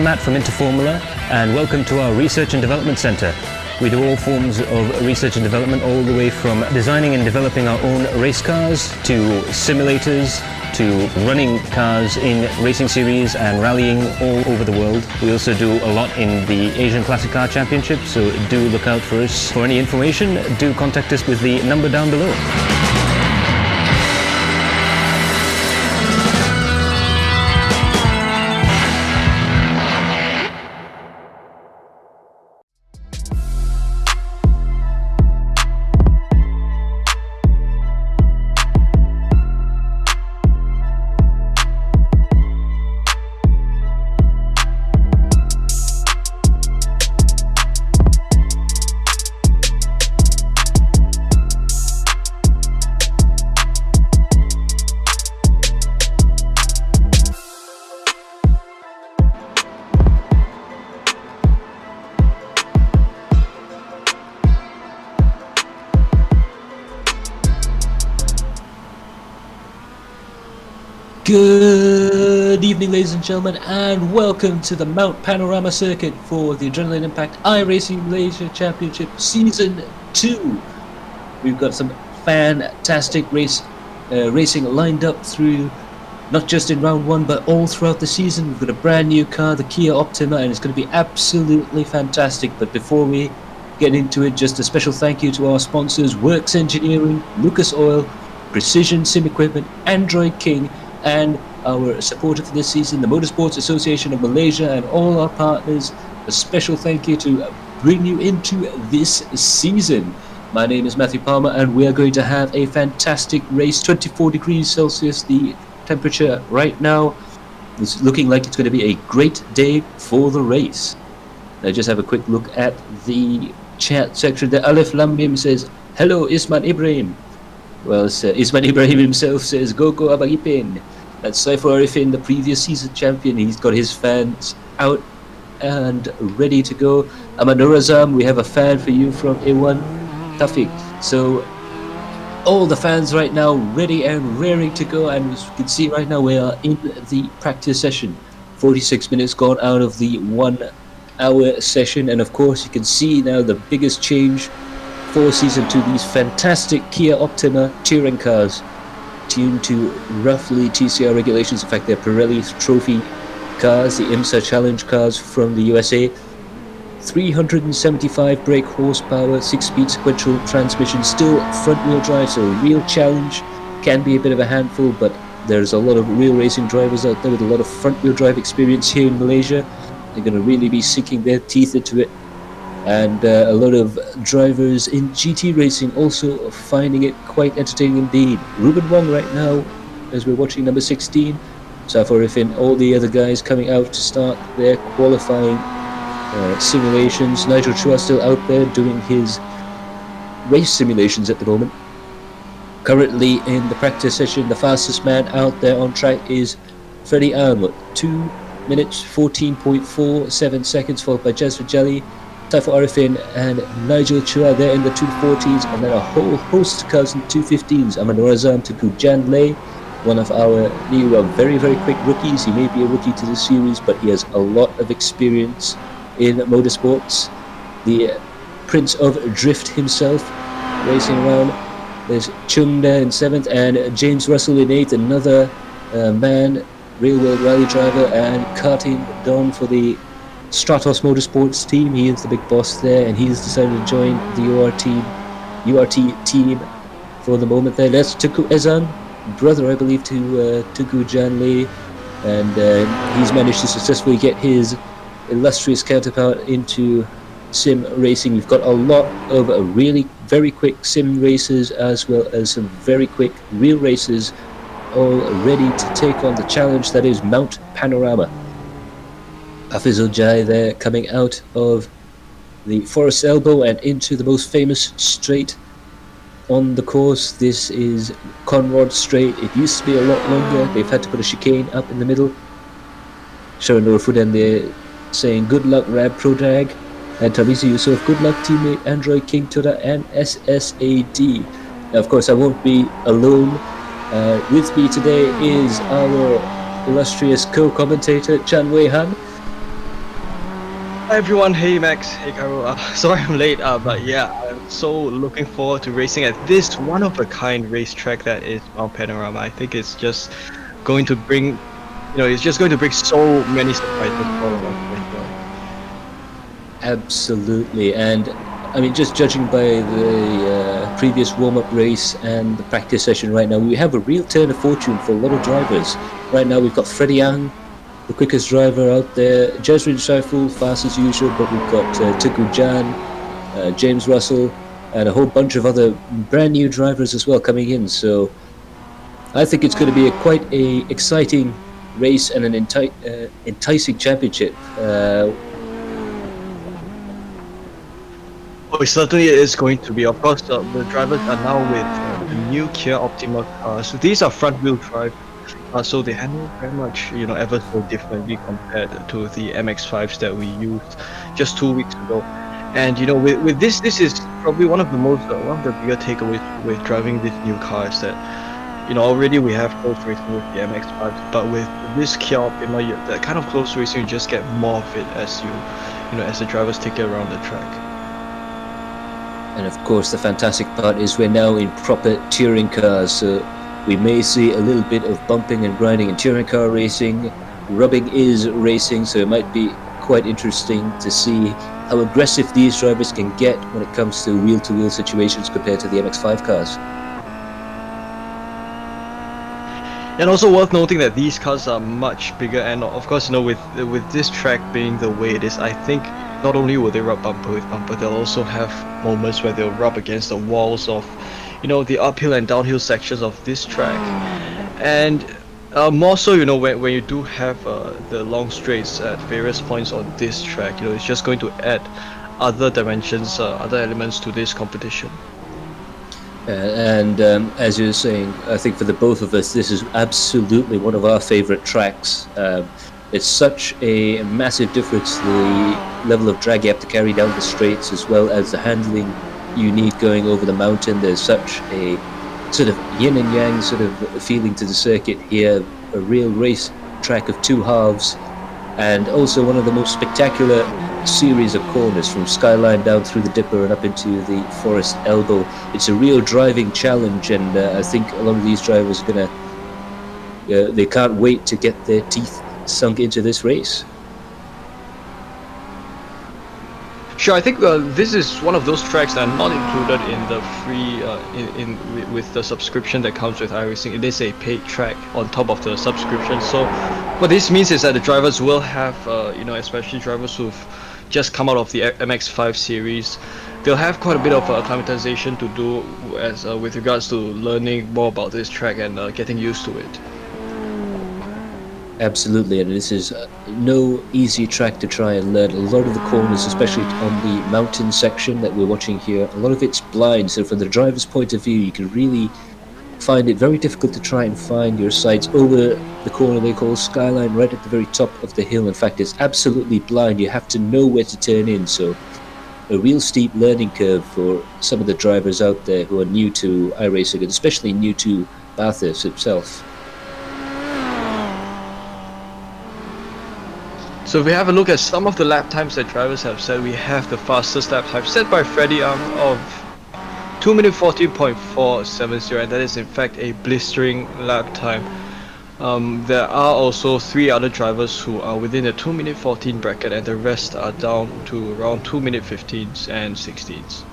Matt from Interformula, and welcome to our Research and Development Centre. We do all forms of research and development, all the way from designing and developing our own race cars, to simulators, to running cars in racing series and rallying all over the world. We also do a lot in the Asian Classic Car Championship, so do look out for us. For any information, do contact us with the number down below. Good evening, ladies and gentlemen, and welcome to the Mount Panorama Circuit for the Adrenaline Impact iRacing Malaysia Championship Season 2. We've got some fantastic racing lined up through, not just in round 1, but all throughout the season. We've got a brand new car, the Kia Optima, and it's going to be absolutely fantastic. But before we get into it, just a special thank you to our sponsors, Works Engineering, Lucas Oil, Precision Sim Equipment, Android King, and our supporter for this season, the Motorsports Association of Malaysia, and all our partners. A special thank you to bring you into this season. My name is Matthew Palmer, and we are going to have a fantastic race. 24 degrees Celsius, the temperature right now. It's looking like it's going to be a great day for the race. Now just have a quick look at the chat section. The Alif Lambim says, "Hello, Isman Ibrahim." Well, Isman Ibrahim himself says, "Go Abang Ipin." That's Saiful Arifin, the previous season champion. He's got his fans out and ready to go. Amanur Azam, we have a fan for you from A1, Tafiq. So all the fans right now ready and raring to go, and as you can see right now we are in the practice session. 46 minutes gone out of the 1 hour session, and of course you can see now the biggest change for Season 2, these fantastic Kia Optima touring cars, tuned to roughly TCR regulations. In fact, they're Pirelli trophy cars, the IMSA Challenge cars from the USA. 375 brake horsepower, 6-speed sequential transmission, still front-wheel drive, so a real challenge. Can be a bit of a handful, but there's a lot of real racing drivers out there with a lot of front-wheel drive experience here in Malaysia. They're going to really be sinking their teeth into it. And a lot of drivers in GT racing also finding it quite entertaining indeed. Ruben Wong right now, as we're watching number 16, Safar Rifin, all the other guys coming out to start their qualifying simulations. Nigel Chua still out there doing his race simulations at the moment. Currently in the practice session, the fastest man out there on track is Freddie Allen, 2 minutes 14.47 seconds, followed by Jazz Jelly, Taiful Arifin and Nigel Chua there in the 240s, and then a whole host of cars in 215s. Amanur Azam to Pujan Lay, one of our new very quick rookies. He may be a rookie to the series, but he has a lot of experience in motorsports. The Prince of Drift himself racing around. There's Chung there in 7th, and James Russell in 8th, another man, real world rally driver and karting don for the Stratos Motorsports team. He is the big boss there, and he's decided to join the URT team for the moment there. That's Tuku Ezan, brother I believe to Tuku Janli, and he's managed to successfully get his illustrious counterpart into sim racing. We've got a lot of really very quick sim races, as well as some very quick real races, all ready to take on the challenge that is Mount Panorama. Hafiz Ojai there coming out of the Forest Elbow and into the most famous straight on the course. This is Conrod Straight. It used to be a lot longer. They've had to put a chicane up in the middle. Sharon Norfudan there saying good luck Rab Prodag, and Tarizi Yusuf, good luck teammate Android King Tura and SSAD. Now of course I won't be alone. With me today is our illustrious co-commentator Chan Wei Han. Hi everyone, hey Max, hey Carol. Sorry I'm late, but yeah, I'm so looking forward to racing at this one-of-a-kind racetrack that is Mount Panorama. I think it's just going to bring, it's just going to bring so many surprises for all of us to enjoy. Absolutely, and I mean, just judging by the previous warm-up race and the practice session right now, we have a real turn of fortune for a lot of drivers. Right now, we've got Freddie Young, the quickest driver out there, Jezrin Shaiful, fast as usual, but we've got Tugu Jan, James Russell, and a whole bunch of other brand new drivers as well coming in. So I think it's going to be quite a exciting race and an enticing championship. Oh, it certainly is going to be. Of course, the drivers are now with the new Kia Optima cars. These are front-wheel drive, so they handle very much, ever so differently compared to the MX-5s that we used just 2 weeks ago. And with this is probably one of the bigger takeaways with driving these new cars that, already we have close racing with the MX-5s, but with this Kia Optima, that kind of close racing, you just get more of it as as the drivers take it around the track. And of course, the fantastic part is we're now in proper touring cars, so we may see a little bit of bumping and grinding in touring car racing. Rubbing is racing, so it might be quite interesting to see how aggressive these drivers can get when it comes to wheel-to-wheel situations compared to the MX-5 cars. And also worth noting that these cars are much bigger, and of course, with this track being the way it is, I think not only will they rub bumper with bumper, they'll also have moments where they'll rub against the walls of, the uphill and downhill sections of this track. And more so, when you do have the long straights at various points on this track, it's just going to add other dimensions, other elements to this competition. And as you were saying, I think for the both of us, this is absolutely one of our favorite tracks. It's such a massive difference, the level of drag you have to carry down the straights, as well as the handling you need going over the mountain. There's such a sort of yin and yang sort of feeling to the circuit here, a real race track of two halves, and also one of the most spectacular series of corners from Skyline down through the Dipper and up into the Forest Elbow. It's a real driving challenge, and I think a lot of these drivers are they can't wait to get their teeth sunk into this race. Sure, I think this is one of those tracks that are not included in the free with the subscription that comes with iRacing. It is a paid track on top of the subscription. So what this means is that the drivers will have, especially drivers who've just come out of the MX-5 series, they'll have quite a bit of acclimatization to do as with regards to learning more about this track and getting used to it. Absolutely, and this is no easy track to try and learn. A lot of the corners, especially on the mountain section that we're watching here, a lot of it's blind, so from the driver's point of view, you can really find it very difficult to try and find your sights over the corner they call Skyline, right at the very top of the hill. In fact, it's absolutely blind. You have to know where to turn in, so a real steep learning curve for some of the drivers out there who are new to iRacing, and especially new to Bathurst itself. So if we have a look at some of the lap times that drivers have set, we have the fastest lap time set by Freddie Young of 2 minute 14.470, and that is in fact a blistering lap time. There are also 3 other drivers who are within the 2 minute 14 bracket, and the rest are down to around 2 minute 15s and 16s.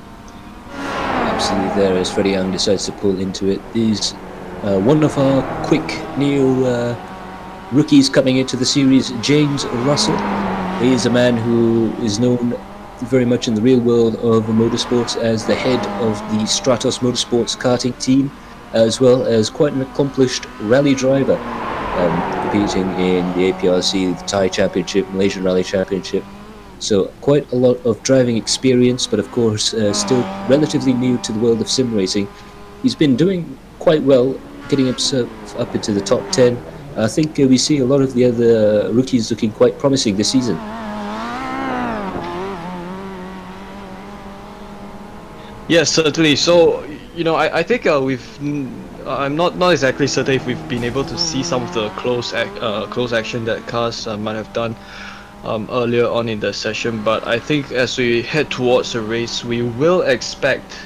Absolutely there as Freddie Young decides to pull into it. These one of our quick new rookies coming into the series, James Russell. He is a man who is known very much in the real world of motorsports as the head of the Stratos Motorsports karting team, as well as quite an accomplished rally driver, competing in the APRC, the Thai Championship, Malaysian Rally Championship. So quite a lot of driving experience, but of course still relatively new to the world of sim racing. He's been doing quite well, getting himself up into the top 10. I think we see a lot of the other rookies looking quite promising this season. Yes, certainly. So, I think I'm not exactly certain if we've been able to see some of the close action that cars might have done earlier on in the session. But I think as we head towards the race, we will expect,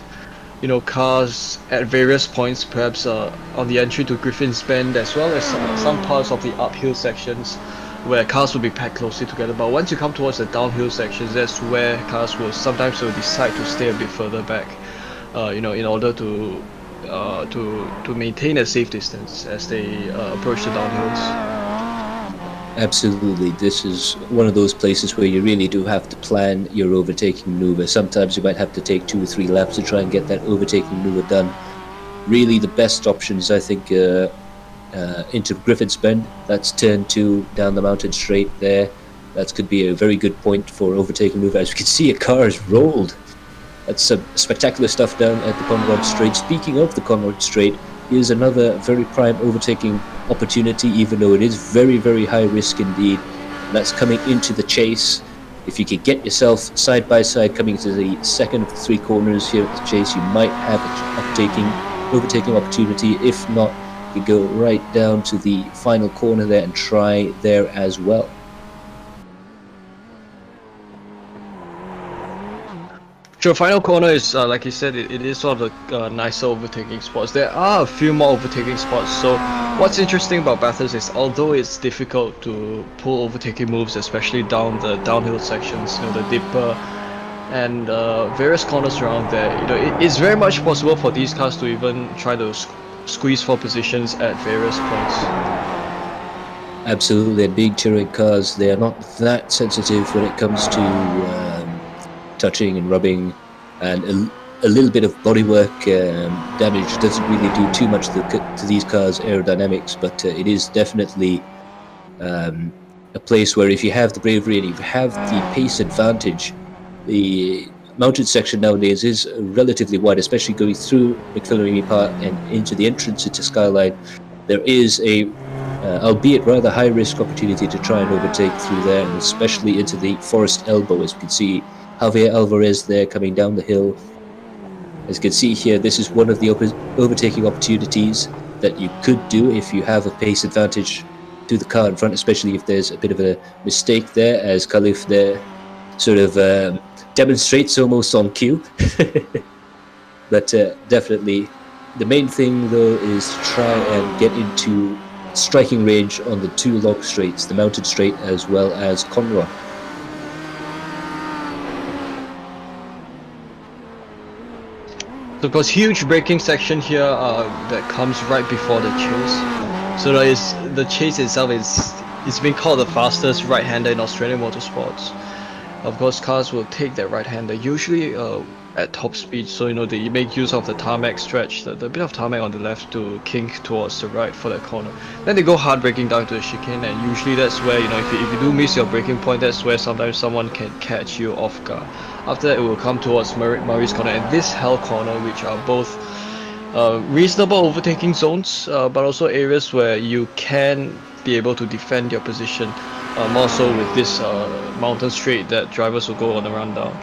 you know, cars at various points, perhaps on the entry to Griffin's Bend, as well as some parts of the uphill sections where cars will be packed closely together. But once you come towards the downhill sections, that's where cars will sometimes decide to stay a bit further back, you know, in order to maintain a safe distance as they approach the downhills. Absolutely, this is one of those places where you really do have to plan your overtaking maneuver. Sometimes you might have to take 2 or 3 laps to try and get that overtaking maneuver done. Really, the best options, I think, into Griffin's Bend. That's turn 2 down the mountain straight there. That could be a very good point for overtaking maneuver. As you can see, a car is rolled. That's some spectacular stuff down at the Conrod Straight. Speaking of the Conrod Straight, here's another very prime overtaking opportunity, even though it is very, very high risk indeed. And that's coming into the chase. If you could get yourself side by side coming to the second of the 3 corners here at the chase, you might have an overtaking opportunity. If not, you go right down to the final corner there and try there as well. Sure, final corner is, like you said, it is sort of the nicer overtaking spots. There are a few more overtaking spots, so what's interesting about Bathurst is, although it's difficult to pull overtaking moves, especially down the downhill sections, you know, the dipper and various corners around there, you know, it's very much possible for these cars to even try to squeeze for positions at various points. Absolutely, and big touring cars, they are not that sensitive when it comes to touching and rubbing, and a little bit of bodywork damage doesn't really do too much to these cars' aerodynamics, but it is definitely a place where if you have the bravery and if you have the pace advantage, the mountain section nowadays is relatively wide, especially going through McPhillamy Park and into the entrance into Skyline. There is a albeit rather high risk opportunity to try and overtake through there, and especially into the Forest Elbow. As you can see, Javier Alvarez there coming down the hill. As you can see here, this is one of the overtaking opportunities that you could do if you have a pace advantage to the car in front, especially if there's a bit of a mistake there, as Khalif there sort of demonstrates almost on cue. But definitely the main thing though is to try and get into striking range on the 2 log straights, the mountain straight as well as Conrod. So of course, huge braking section here that comes right before the chase. So the chase itself is being called the fastest right-hander in Australian motorsports. Of course, cars will take that right-hander usually at top speed. So you know they make use of the tarmac stretch, the bit of tarmac on the left to kink towards the right for that corner. Then they go hard braking down to the chicane, and usually that's where, you know, if you do miss your braking point, that's where sometimes someone can catch you off guard. After that, it will come towards Murray's corner and this Hell corner, which are both reasonable overtaking zones, but also areas where you can be able to defend your position, more so with this mountain straight that drivers will go on the rundown.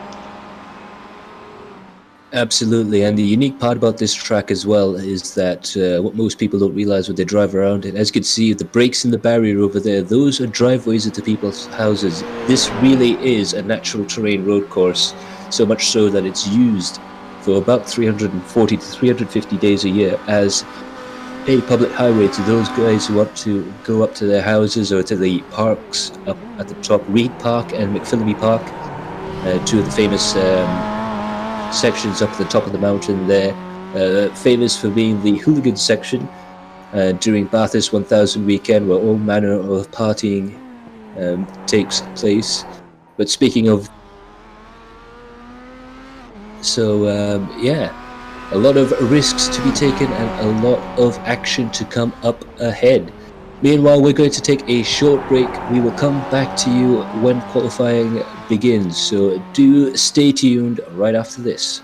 Absolutely, and the unique part about this track as well is that what most people don't realize when they drive around it, as you can see, the breaks in the barrier over there, those are driveways into people's houses. This really is a natural terrain road course, so much so that it's used for about 340 to 350 days a year as a public highway to those guys who want to go up to their houses or to the parks up at the top, Reed Park and McPhillamy Park, 2 of the famous sections up at the top of the mountain there, famous for being the hooligan section during Bathurst 1000 weekend, where all manner of partying takes place. But speaking of, yeah, a lot of risks to be taken and a lot of action to come up ahead. Meanwhile, we're going to take a short break. We will come back to you when qualifying begins, so do stay tuned right after this.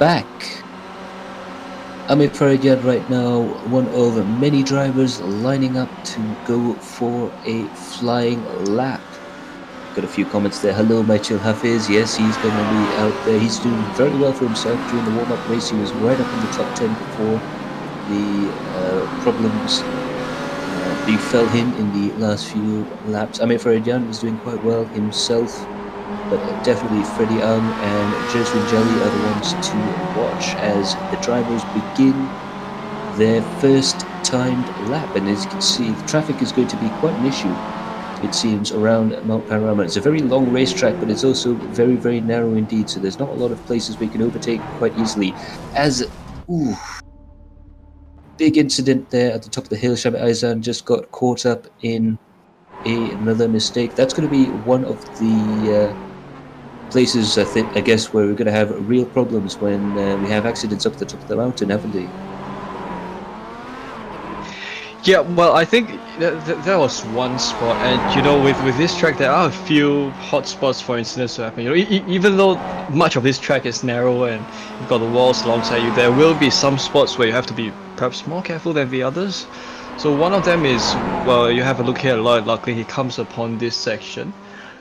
back. Amir Faradian right now, one of many drivers lining up to go for a flying lap. Got a few comments there. Hello, my chill Hafiz. Yes, he's going to be out there. He's doing very well for himself during the warm-up race. He was right up in the top 10 before the problems befell him in the last few laps. Amir Faradian was doing quite well himself, but definitely Freddie Ang and Jeswin Jelly are the ones to watch as the drivers begin their first timed lap. And as you can see, the traffic is going to be quite an issue, it seems, around Mount Panorama. It's a very long racetrack, but it's also very, very narrow indeed, so there's not a lot of places where you can overtake quite easily. As, big incident there at the top of the hill. Shamit Aizan just got caught up in another mistake. That's going to be one of the places, I guess, where we're going to have real problems when we have accidents up the top of the mountain, haven't we? Yeah, well, I think that was one spot, and you know, with this track, there are a few hot spots for incidents to happen. You know, even though much of this track is narrow and you've got the walls alongside you, there will be some spots where you have to be perhaps more careful than the others. So one of them is, well, you have a look here. Luckily, he comes upon this section.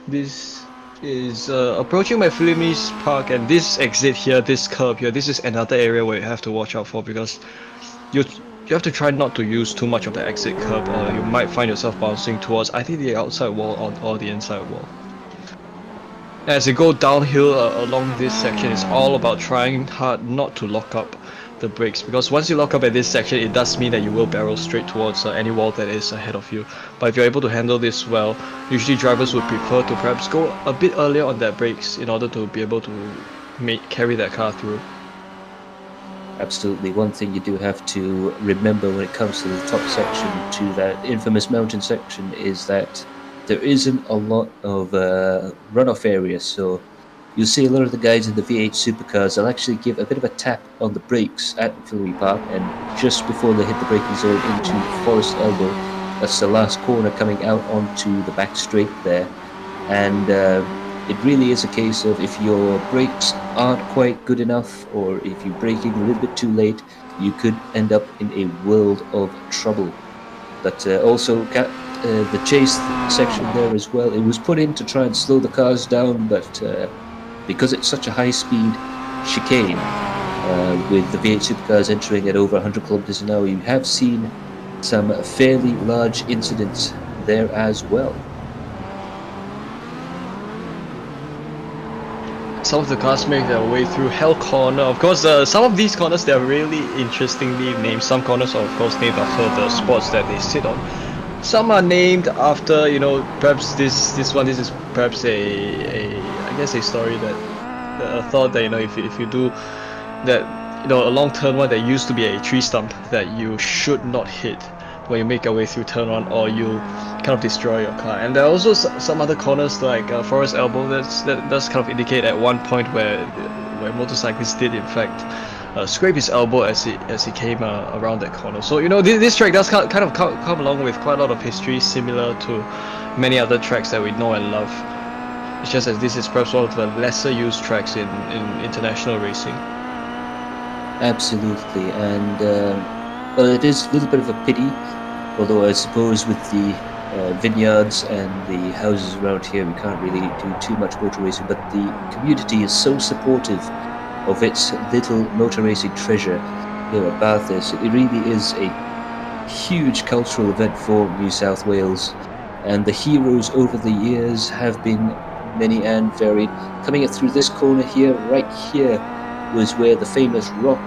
This is approaching my Philippines Park, and this exit here, this curb here, this is another area where you have to watch out for, because you have to try not to use too much of the exit curb, or you might find yourself bouncing towards either the outside wall or the inside wall. As you go downhill along this section, it's all about trying hard not to lock up the brakes, because once you lock up at this section, it does mean that you will barrel straight towards any wall that is ahead of you. But if you're able to handle this well, usually drivers would prefer to perhaps go a bit earlier on their brakes in order to be able to carry that car through. Absolutely. One thing you do have to remember when it comes to the top section, to that infamous mountain section, is that there isn't a lot of runoff areas. So you'll see a lot of the guys in the V8 supercars, they'll actually give a bit of a tap on the brakes at Philly Park, and just before they hit the braking zone into Forest Elbow, that's the last corner coming out onto the back straight there. And it really is a case of, if your brakes aren't quite good enough, or if you're braking a little bit too late, you could end up in a world of trouble. But also the chase section there as well, it was put in to try and slow the cars down, but because it's such a high-speed chicane, with the V8 supercars entering at over 100 kilometers an hour, you have seen some fairly large incidents there as well. Some of the cars make their way through Hell Corner. Of course, some of these corners, they're really interestingly named. Some corners are, of course, named after the spots that they sit on. Some are named after, you know, perhaps this is perhaps I guess a story that a thought that, you know, if you do that, you know, a long turn one, there used to be a tree stump that you should not hit when you make your way through turn one, or you kind of destroy your car. And there are also some other corners like Forest Elbow that does kind of indicate at one point where motorcyclists did in fact scrape his elbow as he came around that corner. So, you know, this track does kind of come along with quite a lot of history, similar to many other tracks that we know and love. It's just that this is perhaps one of the lesser used tracks in international racing. Absolutely, and well, it is a little bit of a pity, although I suppose with the vineyards and the houses around here, we can't really do too much motor racing, but the community is so supportive of its little motor racing treasure here at Bathurst. It really is a huge cultural event for New South Wales, and the heroes over the years have been many and varied. Coming up through this corner here, right here, was where the famous rock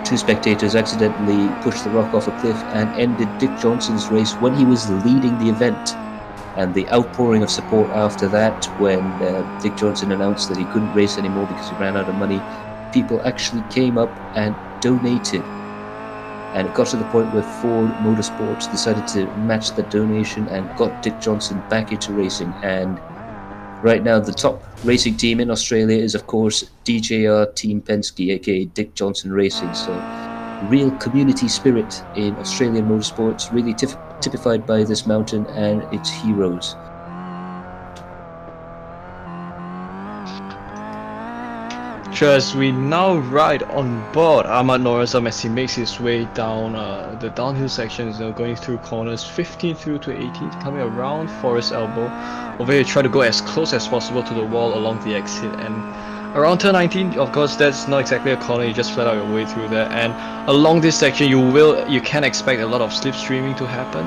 two spectators accidentally pushed the rock off a cliff and ended Dick Johnson's race when he was leading the event. And the outpouring of support after that, when Dick Johnson announced that he couldn't race anymore because he ran out of money, people actually came up and donated. And it got to the point where Ford Motorsports decided to match the donation and got Dick Johnson back into racing. And right now, the top racing team in Australia is, of course, DJR Team Penske, aka Dick Johnson Racing. So, real community spirit in Australian motorsports, really typified by this mountain and its heroes. future as we now ride on board Ahmad Norazam as he makes his way down the downhill sections, going through corners 15 through to 18, coming around Forest Elbow. Over here, try to go as close as possible to the wall along the exit, and around turn 19, of course, that's not exactly a corner, you just flat out your way through there, and along this section you can expect a lot of slipstreaming to happen.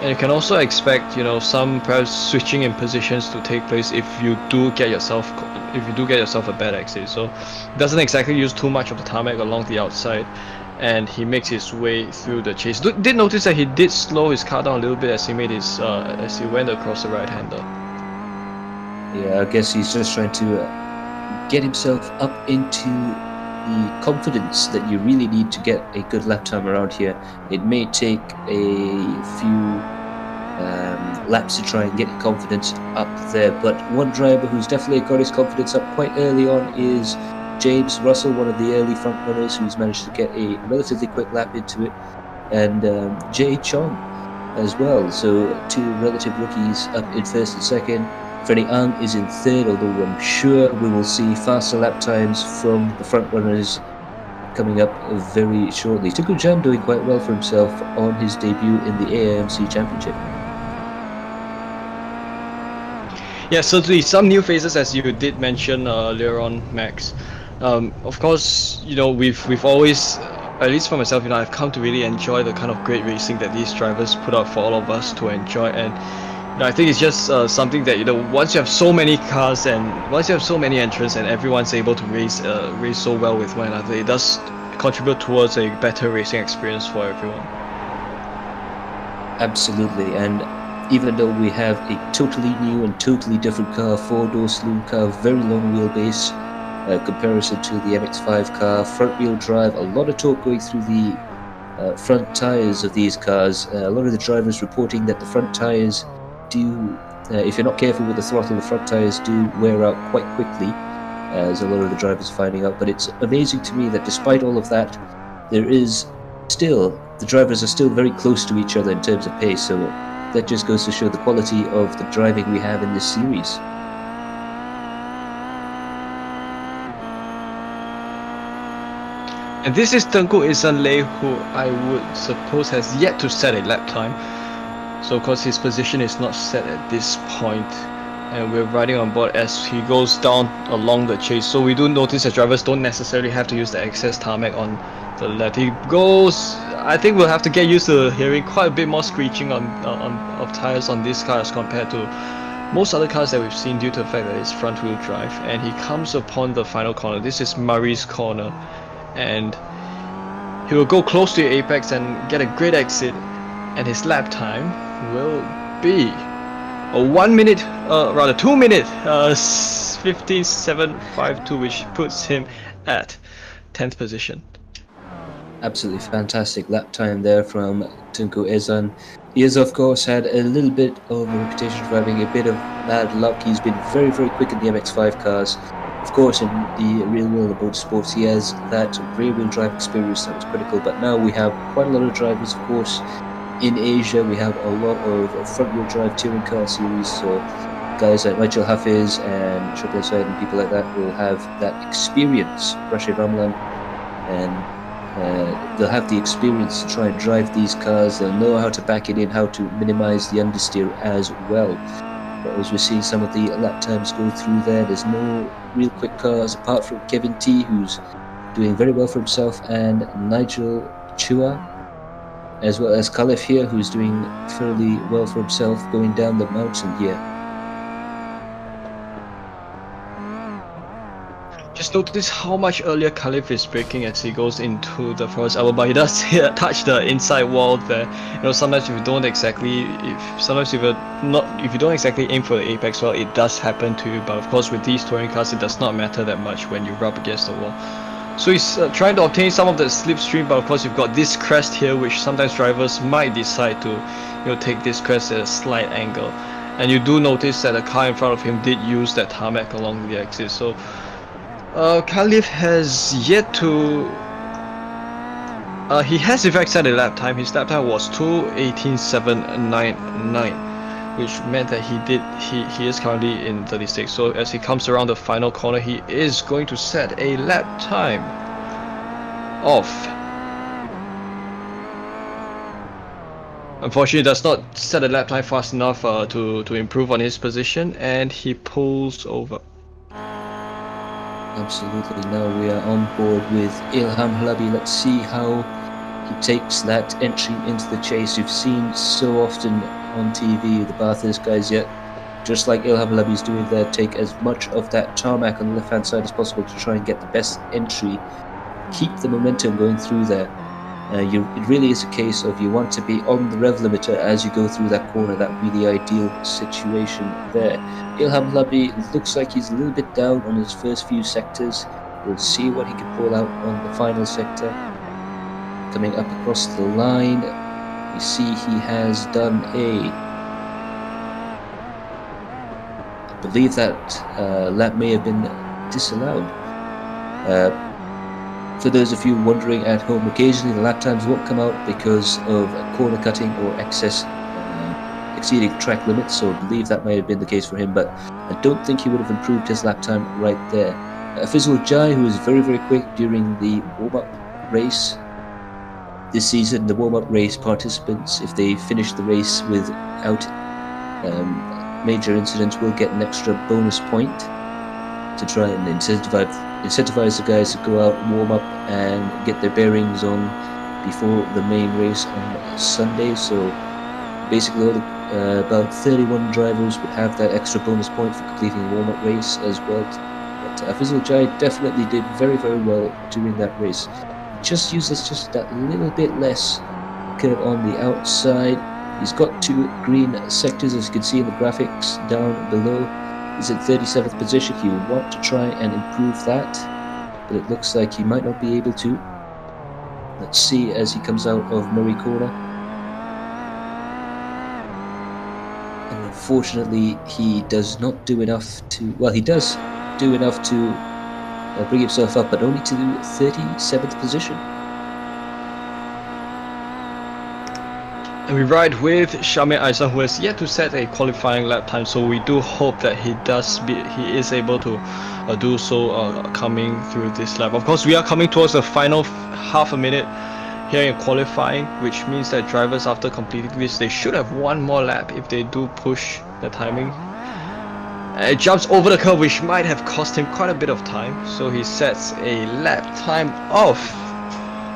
And you can also expect, some perhaps switching in positions to take place if you do get yourself a bad exit. So doesn't exactly use too much of the tarmac along the outside, and he makes his way through the chase. Did notice that he did slow his car down a little bit as he made his as he went across the right-hander. Yeah, I guess he's just trying to get himself up into the confidence that you really need to get a good lap time around here. It may take a few laps to try and get confidence up there, but one driver who's definitely got his confidence up quite early on is James Russell, one of the early front runners who's managed to get a relatively quick lap into it, and Jay Chong as well. So two relative rookies up in first and second. Freddie Ang is in third, although I'm sure we will see faster lap times from the front runners coming up very shortly. Tunku Jan doing quite well for himself on his debut in the AIMC Championship. Yeah, certainly some new faces, as you did mention earlier on, Max. Of course, we've always, at least for myself, I've come to really enjoy the kind of great racing that these drivers put out for all of us to enjoy, and I think it's just something that once you have so many cars and once you have so many entrants and everyone's able to race so well with one another, it does contribute towards a better racing experience for everyone. Absolutely, and even though we have a totally new and totally different car, four-door saloon car, very long wheelbase, comparison to the MX-5 car, front-wheel drive, a lot of torque going through the front tires of these cars. A lot of the drivers reporting that the front tires do, if you're not careful with the throttle, the front tires do wear out quite quickly, as a lot of the drivers are finding out. But it's amazing to me that despite all of that, the drivers are still very close to each other in terms of pace. So that just goes to show the quality of the driving we have in this series. And this is Tengku Isanle, who I would suppose has yet to set a lap time. So of course his position is not set at this point, and we're riding on board as he goes down along the chase. So we do notice that drivers don't necessarily have to use the excess tarmac on the left. He goes, I think we'll have to get used to hearing quite a bit more screeching of tires on this car as compared to most other cars that we've seen, due to the fact that it's front wheel drive. And he comes upon the final corner. This is Murray's corner, and he will go close to the apex and get a great exit, and his lap time will be a 2 minute 15.752, which puts him at 10th position. Absolutely fantastic lap time there from Tunku Ezan. He has, of course, had a little bit of a reputation for having a bit of bad luck. He's been very, very quick in the MX-5 cars. Of course, in the real world of motorsports, he has that rear-wheel drive experience that was critical. But now we have quite a lot of drivers, of course. In Asia, we have a lot of front-wheel drive touring car series, so guys like Michael Hafiz and Triple Said and people like that will have that experience, Rashid Ramlan, and they'll have the experience to try and drive these cars. They'll know how to back it in, how to minimize the understeer as well. But as we're seeing some of the lap times go through there, there's no real quick cars apart from Kevin T, who's doing very well for himself, and Nigel Chua, as well as Khalif here, who's doing fairly well for himself going down the mountain here. Just notice how much earlier Khalif is braking as he goes into the forest elbow, but he does touch the inside wall there. Sometimes if you don't exactly aim for the apex, well, it does happen to you. But of course, with these touring cars, it does not matter that much when you rub against the wall. So he's trying to obtain some of the slipstream, but of course you've got this crest here, which sometimes drivers might decide to take this crest at a slight angle. And you do notice that the car in front of him did use that tarmac along the exit. So Khalif has yet to... he has in fact set a lap time. His lap time was 2:18.799. which meant that he is currently in 36. So as he comes around the final corner, he is going to set a lap time of, unfortunately does not set a lap time fast enough to improve on his position, and he pulls over. Absolutely. Now we are on board with Ilham Halabi. Let's see how he takes that entry into the chase. You've seen so often on TV the Bathurst guys, yet just like Ilham Halabi is doing there, take as much of that tarmac on the left hand side as possible to try and get the best entry, keep the momentum going through there. It really is a case of you want to be on the rev limiter as you go through that corner. That would be the ideal situation there. Ilham Halabi looks like he's a little bit down on his first few sectors. We'll see what he can pull out on the final sector. Coming up across the line, we see he has done I believe that lap may have been disallowed. For those of you wondering at home, occasionally the lap times won't come out because of corner cutting or excess exceeding track limits, so I believe that might have been the case for him, but I don't think he would have improved his lap time right there. Fizul Jai, who was very, very quick during the warm-up race this season, the warm-up race participants, if they finish the race without major incidents, will get an extra bonus point to try and incentivize the guys to go out and warm up and get their bearings on before the main race on Sunday. So basically about 31 drivers would have that extra bonus point for completing a warm-up race as well. But Fizul Jai definitely did very, very well during that race. Just uses just that little bit less curve on the outside. He's got 2 green sectors, as you can see in the graphics down below. He's at 37th position. He will want to try and improve that, but it looks like he might not be able to. Let's see as he comes out of Murray Corner. And unfortunately, he does not do enough to, well, he does do enough to bring himself up, but only to 37th position. And we ride with Shamir Aizan, who has yet to set a qualifying lap time, so we do hope that he is able to do so coming through this lap. Of course, we are coming towards the final half a minute here in qualifying, which means that drivers, after completing this, they should have one more lap if they do push the timing. It jumps over the curve, which might have cost him quite a bit of time, so he sets a lap time of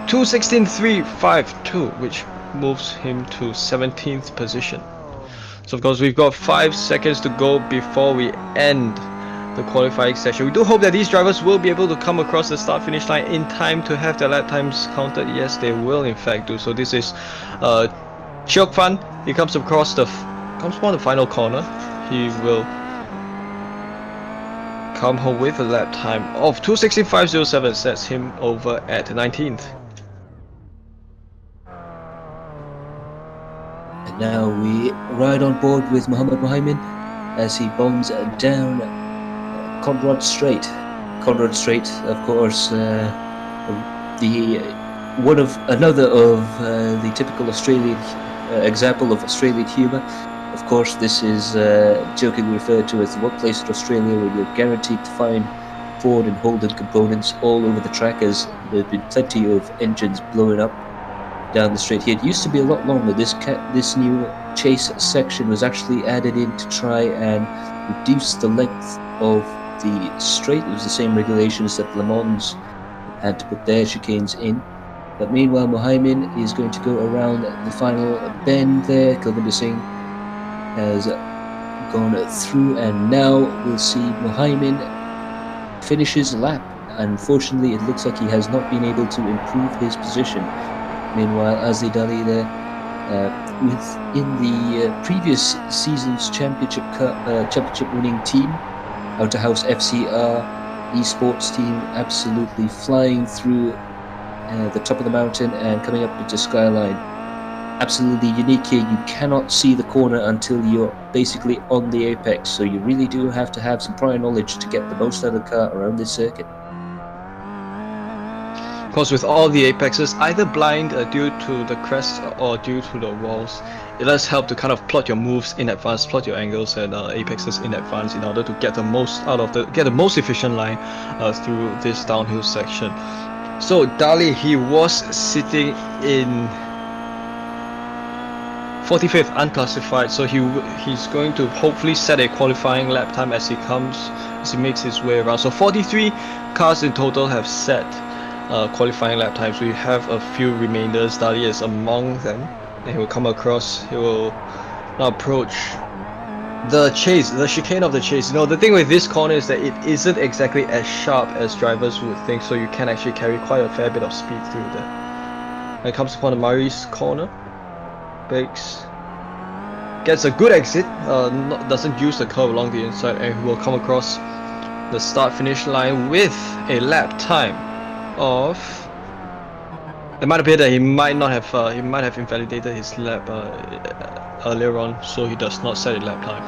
2:16.352, which moves him to 17th position. So of course we've got 5 seconds to go before we end the qualifying session. We do hope that these drivers will be able to come across the start finish line in time to have their lap times counted. Yes, they will in fact do so. This is Cheok Fan. He comes across comes upon the final corner. He will come home with a lap time of 2:16.507, sets him over at 19th. And now we ride on board with Muhammad Muhaimin as he bombs down Conrad Strait. Conrad Strait, of course, another of the typical Australian example of Australian humour. Of course, this is jokingly referred to as the one place in Australia where you're guaranteed to find Ford and Holden components all over the track, as there have been plenty of engines blowing up down the straight here. It used to be a lot longer. This new chase section was actually added in to try and reduce the length of the straight. It was the same regulations that Le Mans had to put their chicanes in. But meanwhile, Muhaimin is going to go around the final bend there. Kulvinder Singh has gone through, and now we'll see Muhaimin finish his lap. Unfortunately, it looks like he has not been able to improve his position. Meanwhile, Azid Ali there, within the previous season's championship winning team, Outer House FCR esports team, absolutely flying through the top of the mountain and coming up into Skyline. Absolutely unique here. You cannot see the corner until you're basically on the apex, so you really do have to have some prior knowledge to get the most out of the car around this circuit. Of course, with all the apexes, either blind due to the crest or due to the walls, it does help to kind of plot your moves in advance, plot your angles and apexes in advance in order to get the most out of get the most efficient line through this downhill section. So Dali, he was sitting in 45th unclassified, so he's going to hopefully set a qualifying lap time as he makes his way around. So 43 cars in total have set qualifying lap times. We have a few remainders. Dali is among them, and he will come across. He will now approach the chicane of the chase. You know, the thing with this corner is that it isn't exactly as sharp as drivers would think, so you can actually carry quite a fair bit of speed through there. When it comes upon the Mari's corner, brakes, gets a good exit, doesn't use the curve along the inside, and he will come across the start-finish line with a lap time of. It might appear that he might have invalidated his lap earlier on, so he does not set a lap time.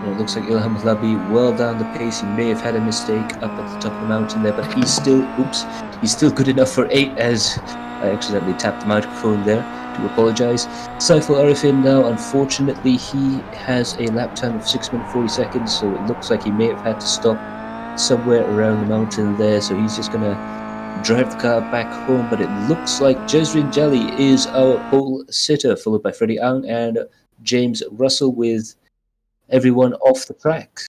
It looks like Ilham Labi well down the pace. He may have had a mistake up at the top of the mountain there, but he's still good enough for 8, as I accidentally tapped the microphone there. To apologise. Saiful Arifin now, unfortunately, he has a lap time of 6 minutes 40 seconds, so it looks like he may have had to stop somewhere around the mountain there, so he's just going to drive the car back home. But it looks like Jezrin Jelly is our pole sitter, followed by Freddie Ang and James Russell, with everyone off the track.